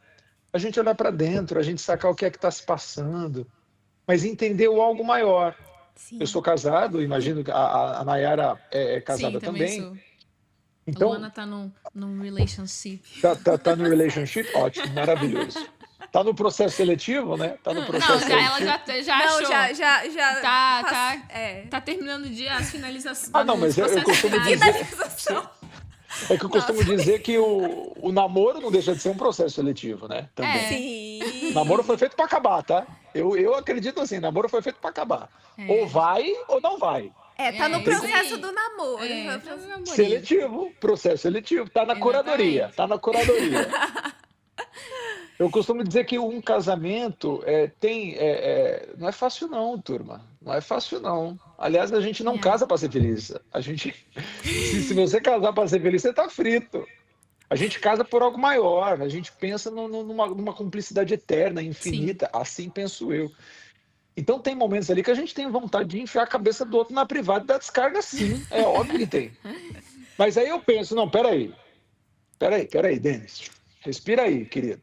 C: A gente olhar para dentro, a gente sacar o que é que está se passando, mas entender o algo maior. Eu
A: Sim.
C: sou casado, imagino que a Nayara é
B: Sim,
C: casada
B: também
C: também.
B: sou. A
C: Então,
B: Luana tá num relationship.
C: tá no relationship? Ótimo, maravilhoso. Tá no processo seletivo, né? Tá no
B: Não,
C: processo
B: ela
C: seletivo.
B: já
A: Não,
B: achou.
A: já.
B: Tá
A: É.
B: Tá terminando as finalizações.
C: Ah, não, mas eu
B: processos
C: costumo
B: finais.
C: dizer,
A: Finalização.
C: é que eu costumo dizer que o namoro não deixa de ser um processo seletivo, né? Também.
B: É.
A: Sim.
C: Namoro foi feito para acabar, tá? Eu acredito assim, namoro foi feito para acabar. Ou vai ou não vai.
A: Tá no
B: É, isso
A: processo
B: aí.
A: do namoro.
B: Tá no namorinho.
C: Seletivo, processo seletivo, tá na curadoria,
B: Exatamente.
C: tá na curadoria. Eu costumo dizer que um casamento não é fácil não, turma. Não é fácil não. Aliás, a gente não
B: Yeah.
C: casa para ser feliz. A gente, se você casar para ser feliz, você tá frito. A gente casa por algo maior. A gente pensa numa cumplicidade eterna,
B: Sim.
C: infinita. Assim penso eu. Então tem momentos ali que a gente tem vontade de enfiar a cabeça do outro na privada e dar descarga, sim. É óbvio que tem. Mas aí eu penso, não, peraí, Denis. Respira aí, querido.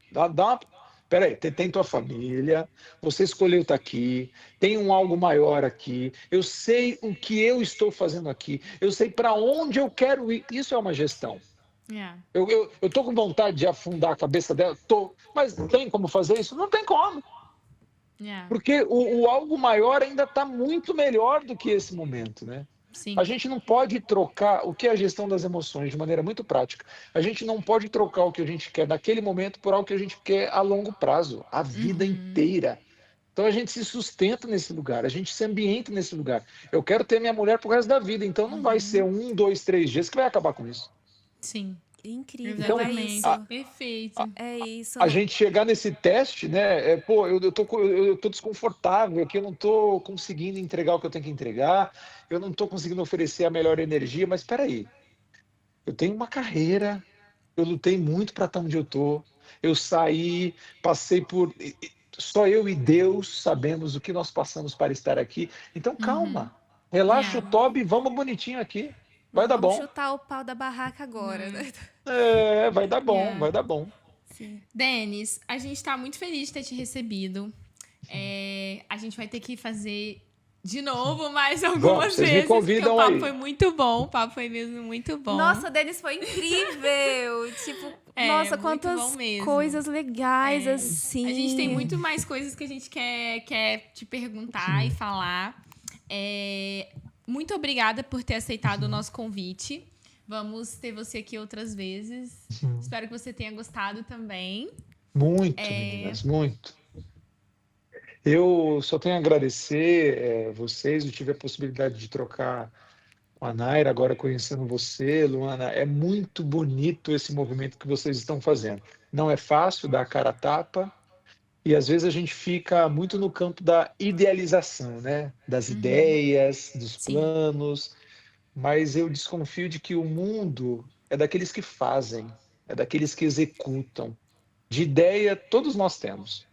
C: Peraí, tem tua família, você escolheu estar aqui, tem um algo maior aqui, eu sei o que eu estou fazendo aqui, eu sei para onde eu quero ir. Isso é uma gestão.
B: Yeah.
C: Eu tô com vontade de afundar a cabeça dela? Tô. Mas tem como fazer isso? Não tem como.
B: Yeah.
C: Porque o algo maior ainda está muito melhor do que esse momento, né?
B: Sim.
C: A gente não pode trocar o que é a gestão das emoções de maneira muito prática. A gente não pode trocar o que a gente quer naquele momento por algo que a gente quer a longo prazo, a vida inteira. Então a gente se sustenta nesse lugar, a gente se ambienta nesse lugar. Eu quero ter minha mulher pro resto da vida, então não vai ser 1, 2, 3 dias que vai acabar com isso.
B: Sim.
A: Incrível,
C: Então,
A: é
B: Exatamente.
A: isso.
B: Perfeito.
A: É isso.
C: A gente chegar nesse teste, né? Eu tô desconfortável aqui, eu não tô conseguindo entregar o que eu tenho que entregar, eu não tô conseguindo oferecer a melhor energia, mas espera aí, eu tenho uma carreira, eu lutei muito para estar onde eu tô, eu saí, passei por. Só eu e Deus sabemos o que nós passamos para estar aqui. Então calma, relaxa o
B: Yeah.
C: tobe e vamos bonitinho aqui. Vai dar
A: Vamos
C: bom.
A: chutar o pau da barraca agora, né?
C: Vai dar bom,
B: Yeah.
C: vai dar bom.
A: Sim.
B: Denis, a gente tá muito feliz de ter te recebido. A gente vai ter que fazer de novo mais algumas
C: vocês me
B: vezes, porque
C: convidam
B: o papo
C: aí.
B: foi muito bom. O papo foi mesmo muito bom.
A: Nossa, Denis, foi incrível! Tipo, nossa,
B: muito
A: quantas
B: bom mesmo.
A: coisas legais,
B: É.
A: assim.
B: A gente tem muito mais coisas que a gente quer te perguntar e falar. Muito obrigada por ter aceitado o nosso convite. Vamos ter você aqui outras vezes. Espero que você tenha gostado também.
C: Muito, meninas, muito. Eu só tenho a agradecer vocês. Eu tive a possibilidade de trocar com a Naira, agora conhecendo você, Luana. É muito bonito esse movimento que vocês estão fazendo. Não é fácil dar a cara a tapa e às vezes a gente fica muito no campo da idealização, né? Das ideias, dos
B: Sim.
C: planos, mas eu desconfio de que o mundo é daqueles que fazem, é daqueles que executam. De ideia, todos nós temos.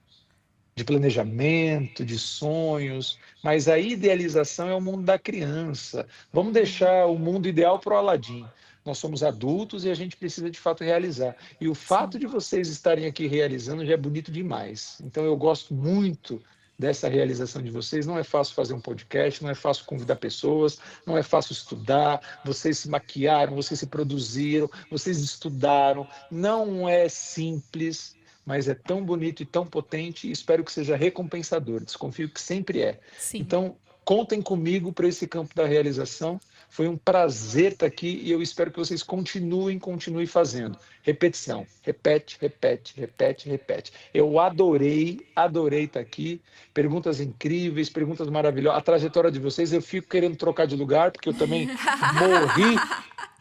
C: de planejamento, de sonhos, mas a idealização é o mundo da criança. Vamos deixar o mundo ideal para o Aladim. Nós somos adultos e a gente precisa de fato realizar. E o fato
B: Sim.
C: de vocês estarem aqui realizando já é bonito demais. Então eu gosto muito dessa realização de vocês. Não é fácil fazer um podcast, não é fácil convidar pessoas, não é fácil estudar. Vocês se maquiaram, vocês se produziram, vocês estudaram. Não é simples, mas é tão bonito e tão potente e espero que seja recompensador. Desconfio que sempre é.
B: Sim.
C: Então, contem comigo para esse campo da realização. Foi um prazer estar aqui e eu espero que vocês continuem fazendo. Repetição. Repete, repete, repete, repete. Eu adorei estar aqui. Perguntas incríveis, perguntas maravilhosas. A trajetória de vocês, eu fico querendo trocar de lugar, porque eu também morri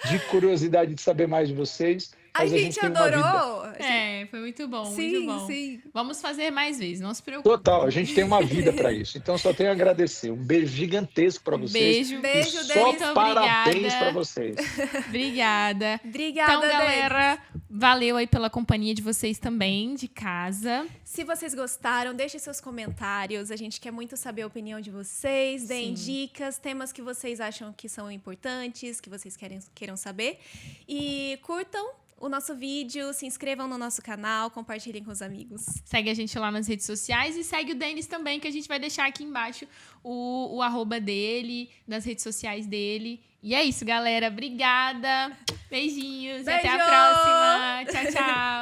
C: de curiosidade de saber mais de vocês.
A: A
C: Mas
A: gente
C: tem uma vida.
A: adorou.
B: Foi muito bom,
A: Sim,
B: muito bom.
A: sim.
B: Vamos fazer mais vezes, não se preocupe.
C: Total, a gente tem uma vida para isso. Então, só tenho a agradecer. Um beijo gigantesco para vocês.
B: Beijo.
A: Beijo,
C: e
A: Denis.
C: só
B: Muito
C: parabéns
B: obrigada.
C: para vocês.
B: Obrigada.
A: Obrigada,
B: Então,
A: Denis.
B: galera, valeu aí pela companhia de vocês também, de casa.
A: Se vocês gostaram, deixem seus comentários. A gente quer muito saber a opinião de vocês. Deem dicas, temas que vocês acham que são importantes, que vocês queiram saber. E curtam o nosso vídeo, se inscrevam no nosso canal, compartilhem com os amigos.
B: Segue a gente lá nas redes sociais e segue o Denis também, que a gente vai deixar aqui embaixo o arroba dele, das redes sociais dele. E é isso, galera. Obrigada. Beijinhos.
A: Beijo!
B: Até a próxima. Tchau, tchau.